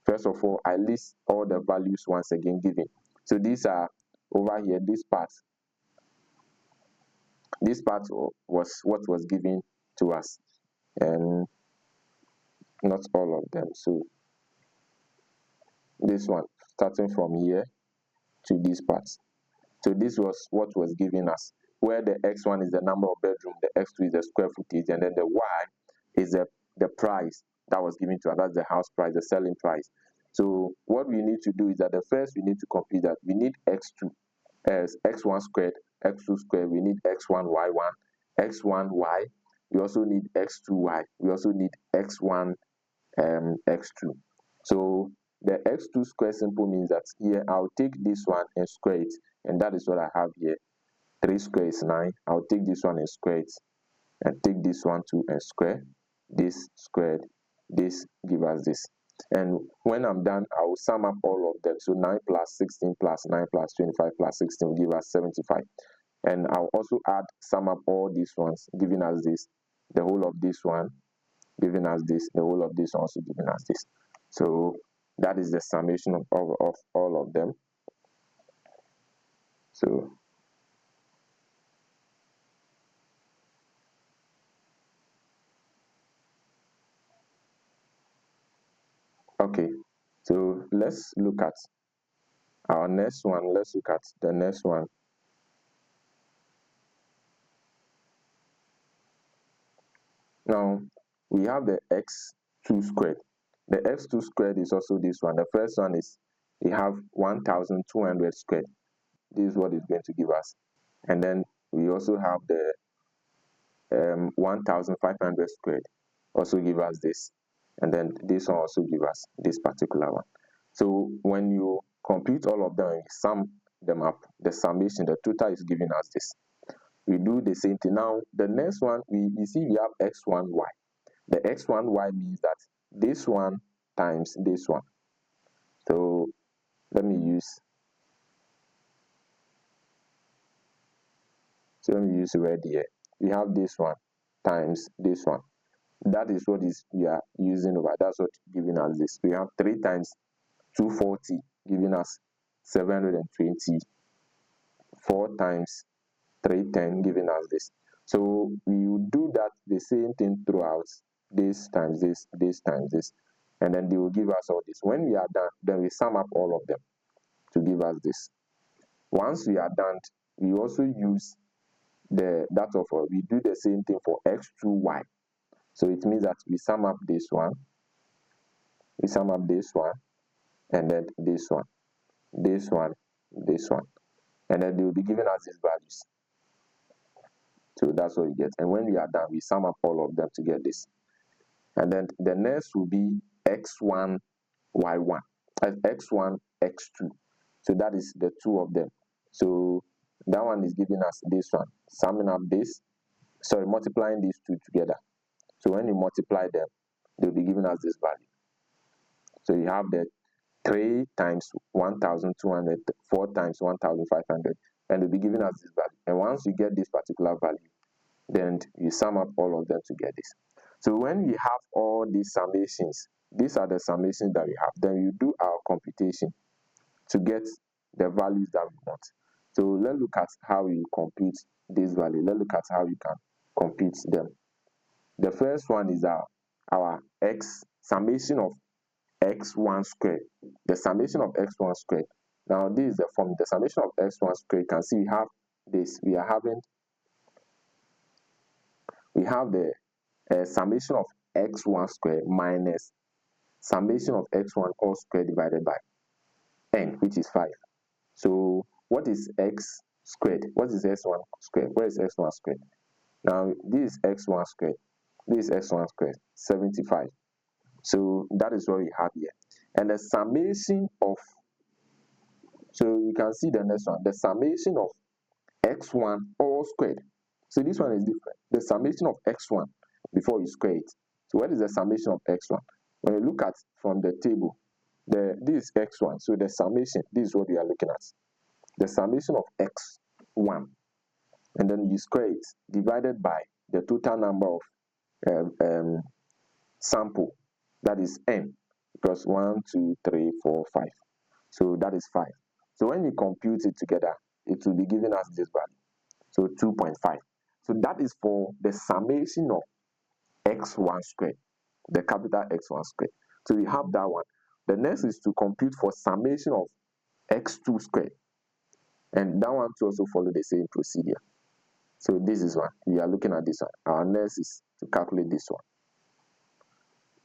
first of all, I list all the values once again given. So these are over here, this part was what was given to us, and not all of them. So this one, starting from here to this part. So this was what was given us, where the x1 is the number of bedroom, the x2 is the square footage, and then the y is the price that was given to us. That's the house price, the selling price. So what we need to do is that the first we need to compute that we need x2 as x1 squared, x2 squared, we need x1 y1, x1 y, we also need x2 y, we also need x1 x2. So the x2 square simple means that here I'll take this one and square it, and that is what I have here. 3 square is 9. I'll take this one and square it, and take this one too and square this squared, this give us this. And when I'm done, I will sum up all of them. So 9 plus 16 plus 9 plus 25 plus 16 will give us 75. And I'll also sum up all these ones, giving us this, the whole of this one, giving us this, the whole of this one also giving us this. So that is the summation of all of them. So okay, so let's look at our next one. Let's look at the next one. Now we have the x2 squared. The x2 squared is also this one. The first one is we have 1200 squared. This is what it's going to give us. And then we also have the 1500 squared, also give us this. And then this one also give us this particular one. So when you compute all of them and sum them up, the summation, the total is giving us this. We do the same thing. Now the next one, we see we have x1y. The x1y means that this one times this one. So let me use red here. We have this one times this one. That is what we are using over. That's what giving us this. We have 3 times 240 giving us 720. 4 times 310 giving us this. So we will do that the same thing throughout. This times this, this times this, and then they will give us all this. When we are done, then we sum up all of them to give us this. Once we are done, we also use we do the same thing for x2y. So it means that we sum up this one, and then this one, this one, this one, and then they will be giving us these values. So that's what we get. And when we are done, we sum up all of them to get this. And then the next will be x1 y1, x1 x2. So that is the two of them. So that one is giving us this one, summing up this, multiplying these two together. So when you multiply them, they'll be giving us this value. So you have the 3 times 1200, 4 times 1500, and they'll be giving us this value. And once you get this particular value, then you sum up all of them to get this. So when we have all these summations, these are the summations that we have, then you do our computation to get the values that we want. So let's look at how you compute this value. Let's look at how you can compute them. The first one is our summation of x1 squared. The summation of x1 squared. Now this is the form. The summation of x1 squared, you can see we have this. We have the summation of x1 squared minus summation of x1 all squared divided by n, which is 5. So what is x squared? What is x1 squared? Where is x1 squared? Now this is x1 squared. This is x1 squared, 75. So that is what we have here. And the summation of, so you can see the next one, the summation of x1 all squared. So this one is different. The summation of x1 before you square it. So what is the summation of x1? When you look at from the table, this is x1. So the summation, this is what we are looking at. The summation of x1. And then you square it divided by the total number of sample. That is n. Because 1, 2, 3, 4, 5. So that is 5. So when you compute it together, it will be giving us this value. So 2.5. So that is for the summation of x1 squared, the capital X1 squared. So we have that one. The next is to compute for summation of x2 squared. And that one to also follow the same procedure. So this is one. We are looking at this one. Our next is to calculate this one.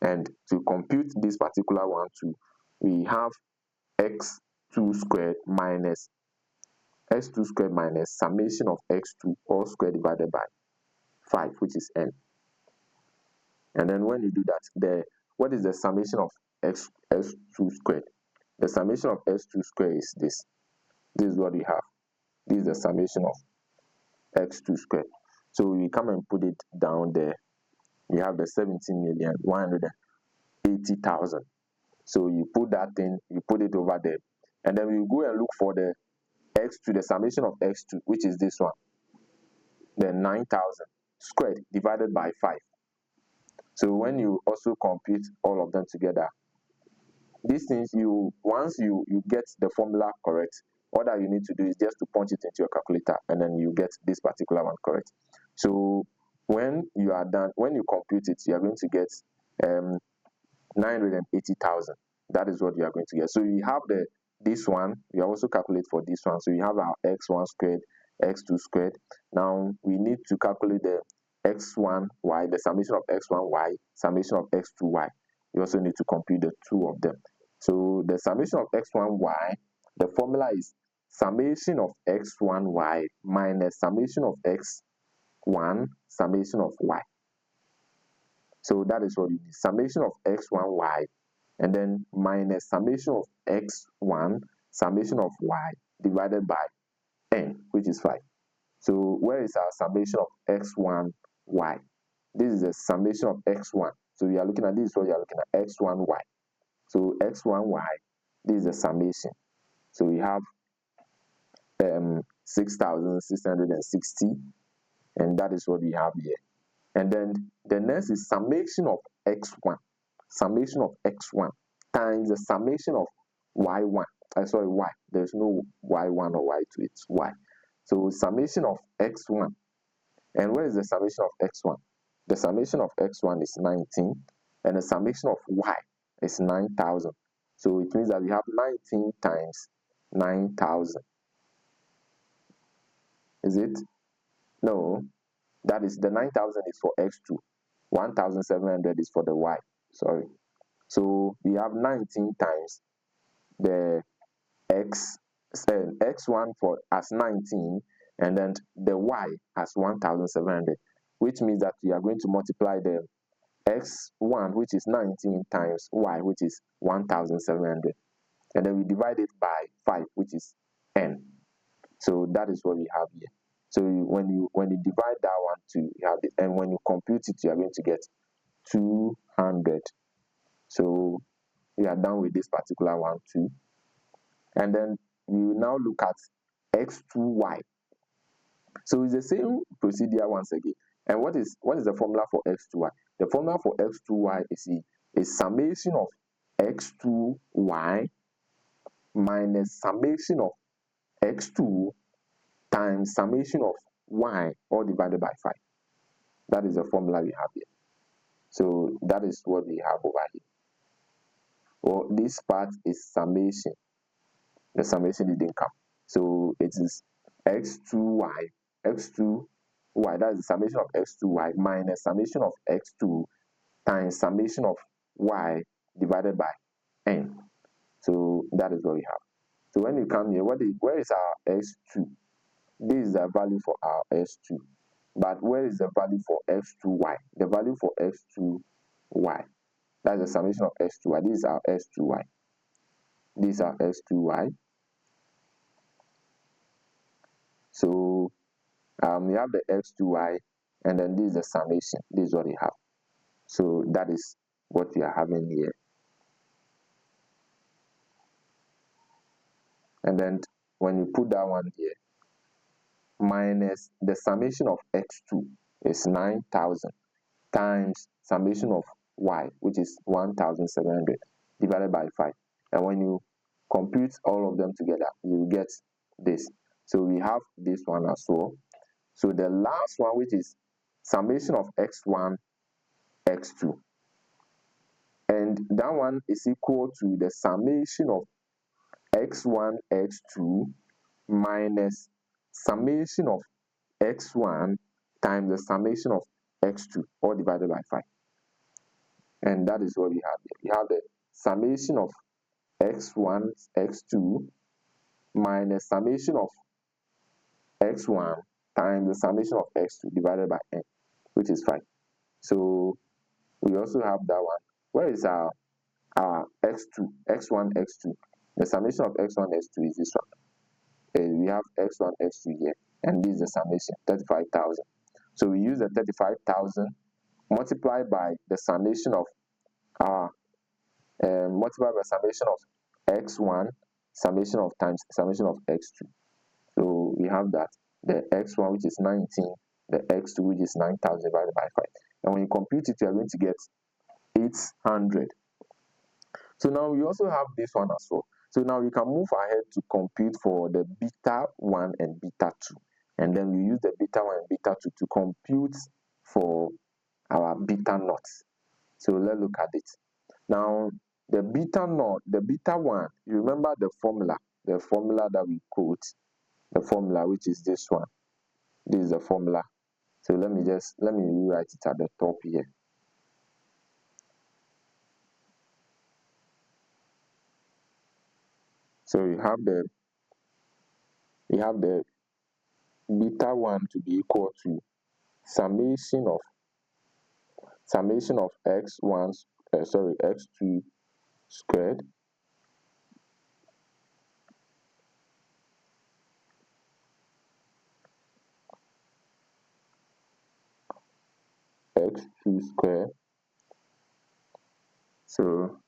And to compute this particular one too, we have x2 squared minus x2 squared minus summation of x2 all squared divided by 5, which is n. And then when you do that, what is the summation of x2 squared? The summation of x2 squared is this. This is what we have. This is the summation of x2 squared. So we come and put it down there. We have the 17,180,000. So you put that in, you put it over there, and then we go and look for the x2, the summation of x2, which is this one. Then 9,000 squared divided by 5. So when you also compute all of them together, these things, once you get the formula correct, all that you need to do is just to punch it into your calculator, and then you get this particular one correct. So when you are done, when you compute it, you are going to get 980,000. That is what you are going to get. So you have this one, we also calculate for this one. So you have our x1 squared, x2 squared. Now we need to calculate the x1y, the summation of x1y, summation of x2y. You also need to compute the two of them. So the summation of x1y, the formula is summation of x1y minus summation of x1 summation of y. So that is what it is. Summation of x1y and then minus summation of x1 summation of y divided by n, which is 5. So where is our summation of x1y? This is the summation of x1. So we are looking at this, is what you are looking at, x1y. So x1y, this is the summation. So we have 6,660, and that is what we have here. And then the next is summation of x1, summation of x1 times the summation of y1. Sorry, y. There's no y1 or y2, it's y. So summation of x1. And where is the summation of x1? The summation of x1 is 19, and the summation of y is 9,000. So it means that we have 19 times 9,000. Is it? No. That is, the 9,000 is for x2. 1,700 is for the y. Sorry. So we have 19 times the x1 for as 19, and then the y as 1,700, which means that we are going to multiply the x1, which is 19, times y, which is 1,700, and then we divide it by 5, which is n. So that is what we have here. So when you divide that one to, you have it, and when you compute it, you are going to get 200. So we are done with this particular one too. And then we will now look at x2y. So it's the same procedure once again. And what is the formula for x2y? The formula for x2y is summation of x2y minus summation of x2 times summation of y, all divided by 5. That is the formula we have here. So that is what we have over here. Well, this part is summation. The summation didn't come. So it is x2y, that is the summation of x2y minus summation of x2 times summation of y divided by n. So that is what we have. So when you come here, where is our x2? This is the value for our x2. But where is the value for x2y? The value for x2y. That's the summation of x2y. This is our x2y. This is our x2y. So we have the x2y, and then this is the summation. This is what we have. So that is what we are having here. And then when you put that one here, minus the summation of x2 is 9,000 times summation of y, which is 1,700, divided by 5. And when you compute all of them together, you get this. So we have this one as well. So the last one, which is summation of x1, x2. And that one is equal to the summation of x1, x2 minus summation of x1 times the summation of x2, all divided by 5. And that is what we have here. We have the summation of x1, x2 minus summation of x1 times the summation of x2 divided by n, which is 5. So we also have that one. Where is our x2, x1, x2? The summation of x1, x2 is this one. We have x1, x2 here, and this is the summation, 35,000. So we use the 35,000 multiplied by the summation of multiplied by summation of x1, summation of times summation of x2. So we have that the x1, which is 19, the x2, which is 9,000 divided by 5. And when you compute it, you are going to get 800. So now we also have this one as well. So now we can move ahead to compute for the beta 1 and beta 2. And then we use the beta 1 and beta 2 to compute for our beta naught. So let's look at it. Now, the beta naught, the beta 1, you remember the formula that we quote, the formula which is this one. This is the formula. So let me rewrite it at the top here. So we have the beta 1 to be equal to summation of x1 x2 squared x2 squared. So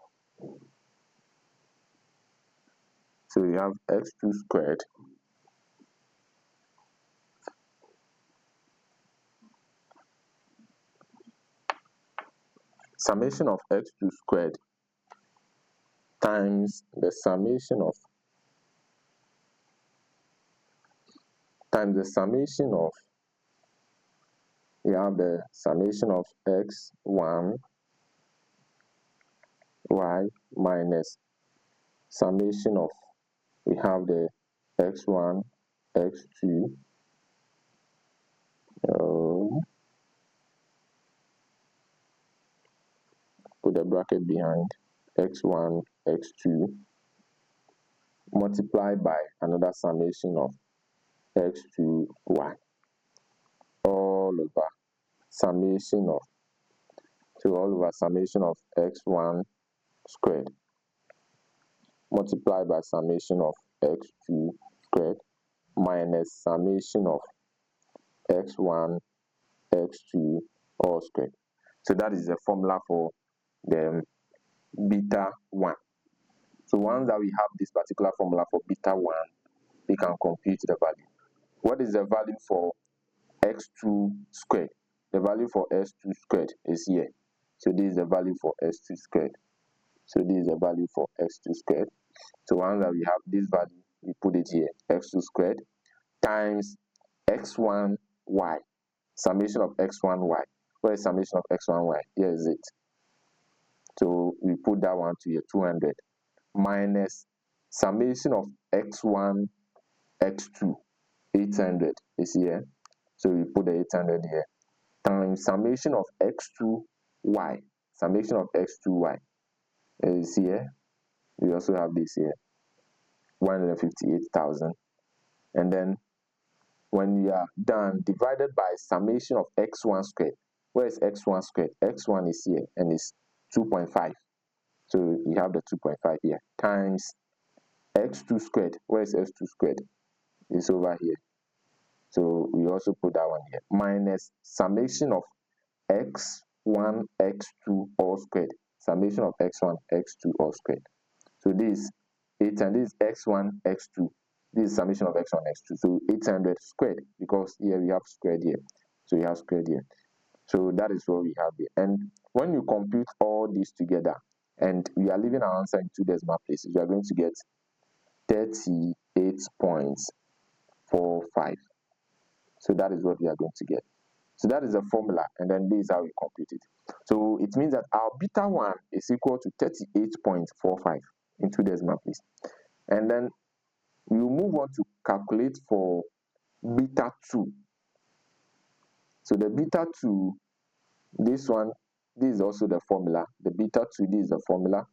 we have x2 squared summation of x2 squared times the summation of we have the summation of x1 y minus summation of we have the x1 x2 put a bracket behind x1 x2 multiplied by another summation of x2 y all over summation of x1 squared multiplied by summation of x2 squared minus summation of x1 x2 all squared. So that is the formula for the beta 1. So once that we have this particular formula for beta 1, we can compute the value. What is the value for x2 squared? The value for x2 squared is here. So this is the value for x2 squared. So this is the value for x2 squared. So once that we have this value, we put it here, x2 squared times x1 y, summation of x1 y. Where is summation of x1 y? Here is it. So we put that one to here, 200 minus summation of x1 x2, 800 is here. So we put the 800 here times summation of x2 y, summation of x2 y is here. We also have this here, 158,000. And then when we are done, divided by summation of x1 squared. Where is x1 squared? x1 is here and it's 2.5. So we have the 2.5 here times x2 squared. Where is x2 squared? It's over here. So we also put that one here minus summation of x1 x2 all squared, summation of x1 x2 all squared. So this 800, this is x1 x2, this is summation of x1 x2. So 800 squared, because here we have squared here, so we have squared here. So that is what we have here. And when you compute all these together and we are leaving our answer in 2 decimal places, we are going to get 38.45. So that is what we are going to get. So that is the formula, and then this is how we compute it. So it means that our beta 1 is equal to 38.45 in 2 decimal places. And then we will move on to calculate for beta 2. So the beta 2, this one, this is also the formula. The beta 2, this is the formula.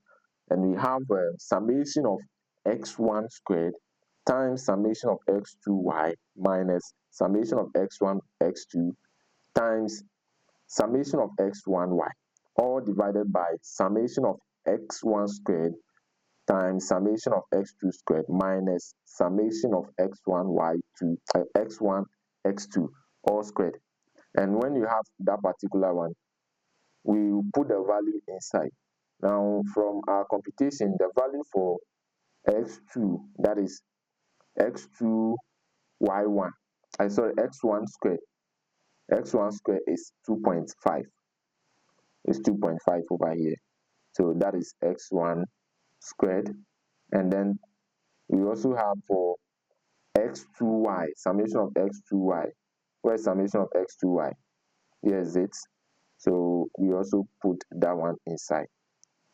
And we have summation of x1 squared times summation of x2y minus summation of x1 x2 times summation of x1y, all divided by summation of x1 squared times summation of x2 squared minus summation of x1 x2 all squared. And when you have that particular one, we will put the value inside. Now from our computation, the value for x2, that is x2 y1, x1 squared, x1 squared is 2.5. It's 2.5 over here. So that is x1 squared. And then we also have for x2y, summation of x2y. Where's summation of x2y? Here's it. So we also put that one inside.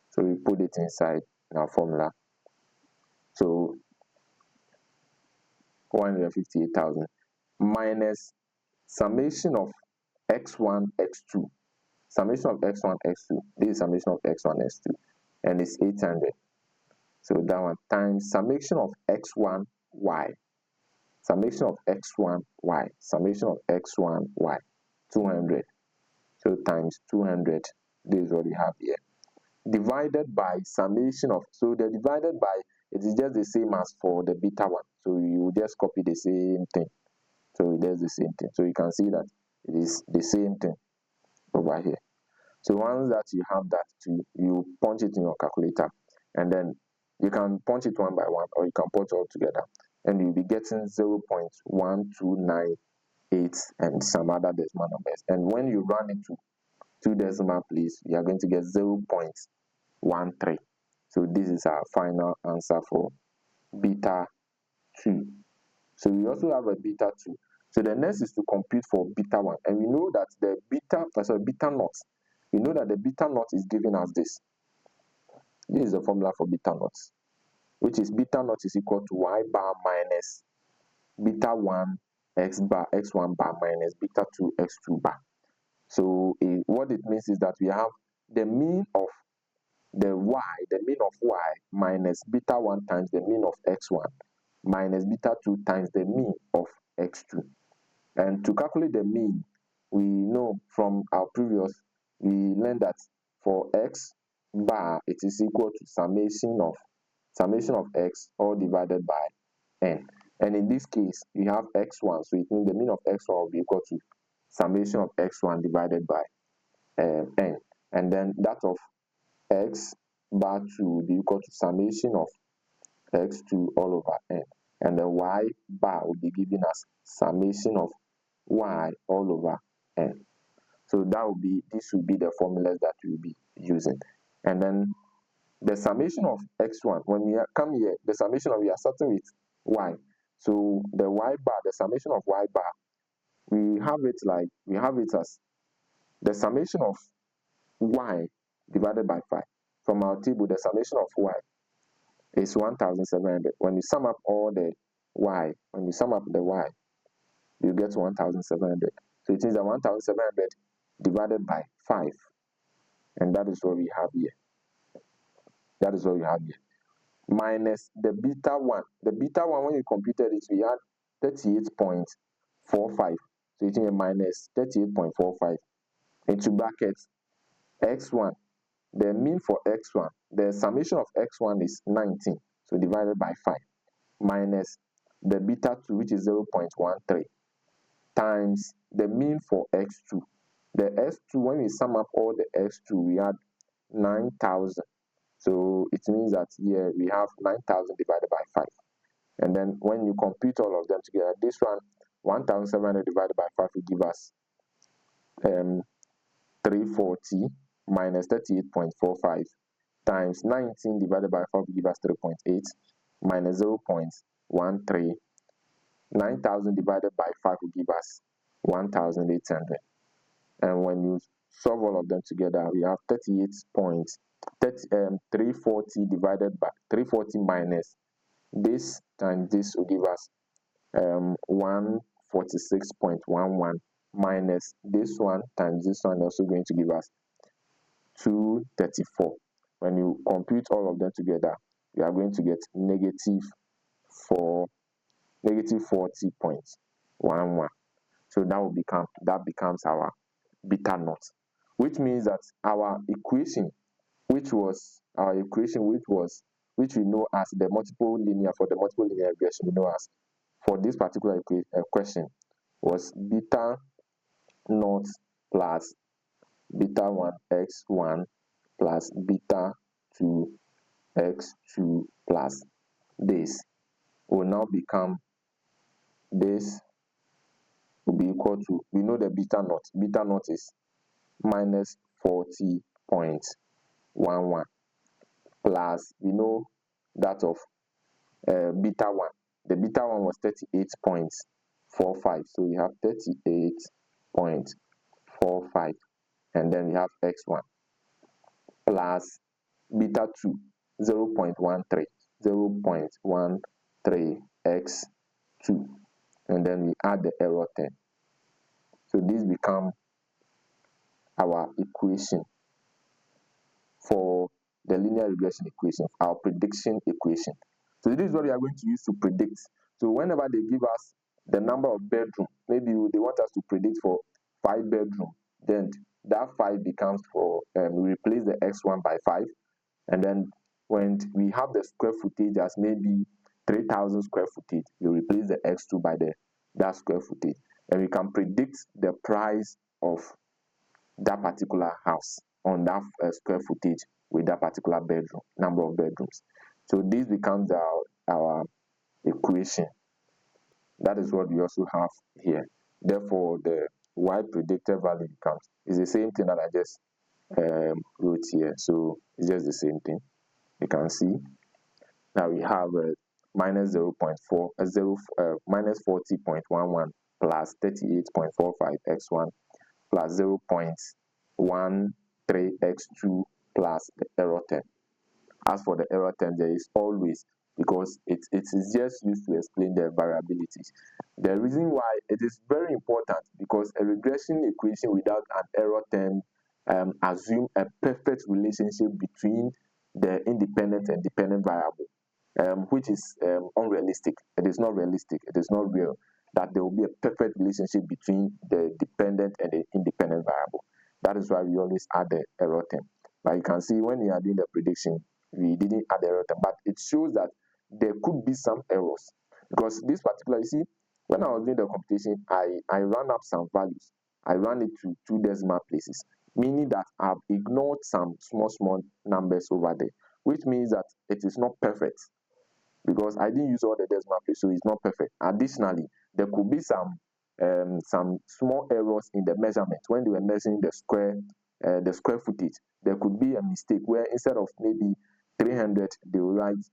So we put it inside in our formula. So 158,000 minus summation of x1, x2. Summation of x1, x2. This is summation of x1, x2. And it's 800. So that one times summation of x1, y. Summation of x1, y. Summation of x1, y. 200. So times 200. This is what we have here. Divided by summation of, so the divided by, it is just the same as for the beta one. So you just copy the same thing. So it does the same thing. So you can see that it is the same thing over here. So once that you have that too, you punch it in your calculator, and then you can punch it one by one, or you can punch all together, and you'll be getting 0.1298 and some other decimal numbers. And when you run it to 2 decimal place, you are going to get 0.13. So this is our final answer for beta 2. So we also have a beta 2. So the next is to compute for beta 1. And we know that the beta naught, we know that the beta naught is giving us this. This is the formula for beta naught, which is beta naught is equal to y bar minus beta 1 x1 bar minus beta 2 x2 bar. So what it means is that we have the mean of the mean of y minus beta 1 times the mean of x1 minus beta 2 times the mean of x2. And to calculate the mean, we know from our previous, we learned that for x bar, it is equal to summation of x all divided by n. And in this case, we have x1, so it means the mean of x1 will be equal to summation of x1 divided by n. And then that of x bar 2 will be equal to summation of x2 all over n. And the y bar will be giving us summation of y all over n. So this will be the formulas that we'll be using. And then the summation of x1, when we come here, the summation of, we are starting with y. So the y bar, the summation of y bar, we have it as the summation of y divided by 5. From our table, the summation of y is 1,700. When you sum up all the y, you get 1,700. So it is a 1,700 divided by 5. And that is what we have here. Minus the beta 1. The beta 1, when you computed it, we had 38.45. So it is a minus 38.45 into brackets x1. The mean for x1, the summation of x1 is 19. So divided by 5 minus the beta 2, which is 0.13, times the mean for x2. The x2, when we sum up all the x2, we had 9,000. So it means that here we have 9,000 divided by 5. And then when you compute all of them together, this one, 1,700 divided by 5 will give us 340 minus 38.45 times 19 divided by 5 will give us 3.8 minus 0.13. 9,000 divided by 5 will give us 1,800. And when you solve all of them together, we have 340 divided by 340 minus this times this will give us 146.11 minus this one times this one, also going to give us 234. When you compute all of them together, you are going to get negative 40.11. So that becomes our beta naught, which means that our equation, which we know as the multiple linear regression, we know as for this particular question was beta naught plus beta 1 x1 plus beta 2 x2 plus this will now become, this will be equal to, we know the beta naught is minus 40.11 plus, we know that of beta 1. The beta 1 was 38.45, so we have 38.45, and then we have x1 plus beta 2 0.13 x2, and then we add the error term. So this becomes our equation for the linear regression equation, our prediction equation. So this is what we are going to use to predict. So whenever they give us the number of bedroom, maybe they want us to predict for 5 bedroom, then that 5 becomes for, we replace the x1 by 5, and then when we have the square footage as maybe 3,000 square footage, we replace the x2 by that square footage, and we can predict the price of that particular house on that square footage with that particular bedroom, number of bedrooms. So this becomes our equation. That is what we also have here. Therefore, the y predicted value becomes, is the same thing that I just wrote here. So it's just the same thing. You can see now we have minus 40.11 plus 38.45 x1 plus 0.13 x2 plus the error term. As for the error term, there is always, because it is just used to explain the variabilities. The reason why it is very important, because a regression equation without an error term assume a perfect relationship between the independent and dependent variable, which is unrealistic. It is not realistic. It is not real that there will be a perfect relationship between the dependent and the independent variable. That is why we always add the error term. But you can see when we are doing the prediction, we didn't add the error term, but it shows that there could be some errors, because this particular, you see, when I was doing the computation, I ran up some values. I ran it to 2 decimal places, meaning that I've ignored some small numbers over there, which means that it is not perfect, because I didn't use all the decimal places, so it's not perfect. Additionally, there could be some small errors in the measurement. When they were measuring the square footage, there could be a mistake where instead of maybe 300, they will write,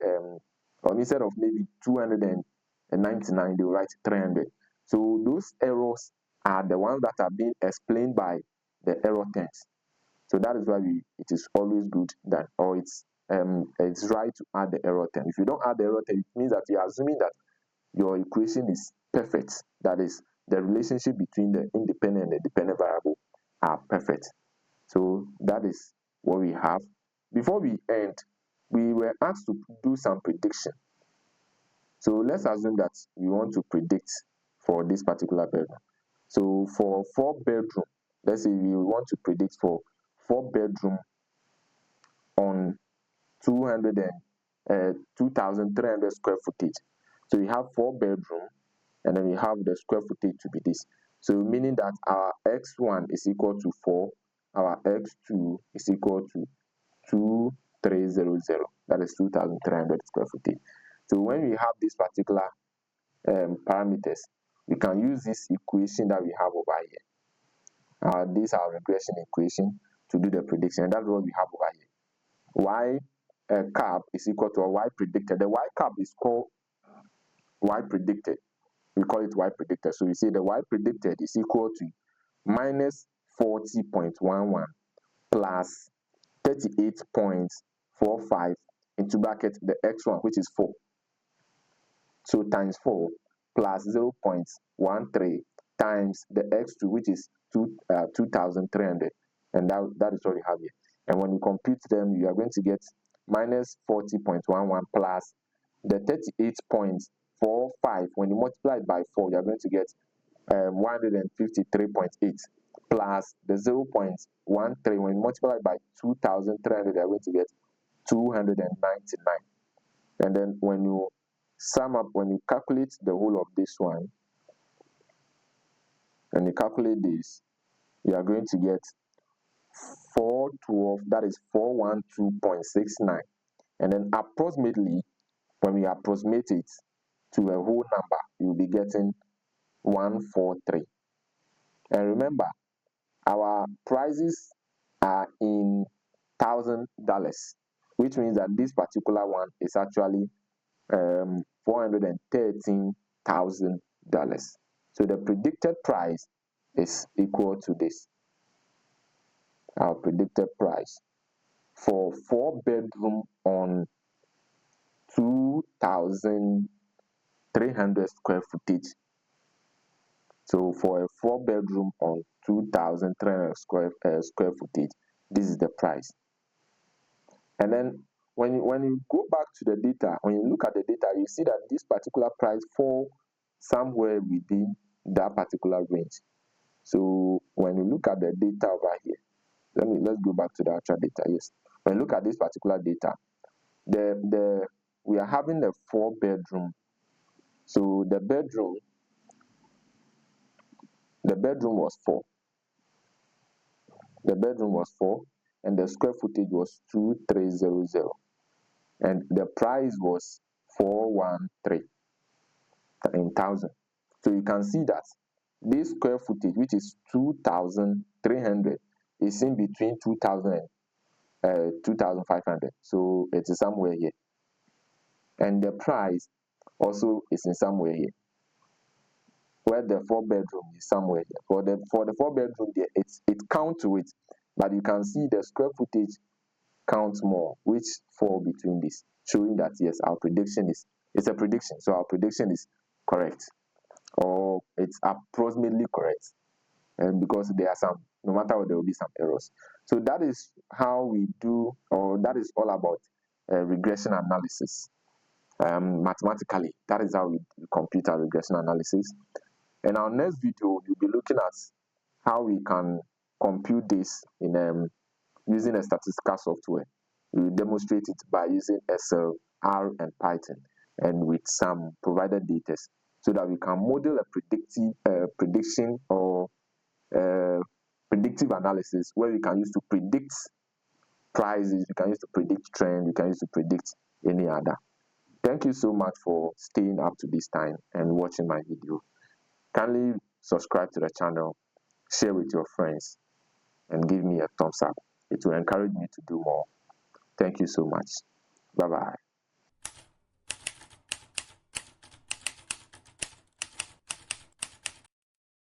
or instead of maybe 299, they will write 300. So those errors are the ones that are being explained by the error terms. So that is why it is always good that, or it's right to add the error term. If you don't add the error term, it means that you are assuming that your equation is perfect. That is, the relationship between the independent and the dependent variable are perfect. So that is what we have. Before we end, we were asked to do some prediction. So let's assume that we want to predict for this particular bedroom. So for 4 bedroom, let's say we want to predict for 4 bedroom on 2,300 square footage. So we have 4 bedroom, and then we have the square footage to be this. So meaning that our x1 is equal to 4, our x2 is equal to 2,300. That is 2,300 square footage. So when we have this particular parameters, we can use this equation that we have over here. This is our regression equation to do the prediction, and that's what we have over here. Y cap is equal to y predicted. The y cap is called y predicted. We call it y predicted. So we say the y predicted is equal to minus 40.11 plus 38.45 into bracket the x1, which is 4. So times 4 plus 0.13 times the x2, which is 2,300, and that is what we have here. And when you compute them, you are going to get minus 40.11 plus the 38.45. When you multiply it by 4, you are going to get 153.8 plus the 0.13. When you multiply it by 2,300, you are going to get 299. And then when you sum up, when you calculate the whole of this one, and you calculate this, you are going to get 412, that is 412.69. And then approximately, when we approximate it to a whole number, you'll be getting 143. And remember, our prices are in $1,000, which means that this particular one is actually $413,000. So the predicted price is equal to this. Our predicted price for 4-bedroom on 2,300 square footage. So for a 4-bedroom on 2,300 square footage, this is the price. And then when you go back to the data, when you look at the data, you see that this particular price falls somewhere within that particular range. So when you look at the data over here, let's go back to the actual data. Yes, when you look at this particular data, we are having a 4-bedroom. So the bedroom was 4. The bedroom was 4, and the square footage was 2,300, and the price was 413 in 1,000. So you can see that this square footage, which is 2,300, is in between 2,000 and 2,500. So it is somewhere here, and the price also is in somewhere here, where the 4-bedroom is somewhere here. For the 4-bedroom there, it counts to it, but you can see the square footage counts more, which fall between this, showing that yes, our prediction is, it's a prediction, so our prediction is correct, or it's approximately correct, and because there are some, no matter what, there will be some errors. So that is how we do, or that is all about regression analysis. Mathematically, that is how we compute our regression analysis. In our next video, we'll be looking at how we can compute this in using a statistical software. We will demonstrate it by using Excel, R, and Python, and with some provided data, so that we can model a prediction or predictive analysis, where we can use to predict prices, we can use to predict trend, we can use to predict any other. Thank you so much for staying up to this time and watching my video. Kindly subscribe to the channel, share with your friends, and give me a thumbs up. It will encourage me to do more. Thank you so much. Bye-bye.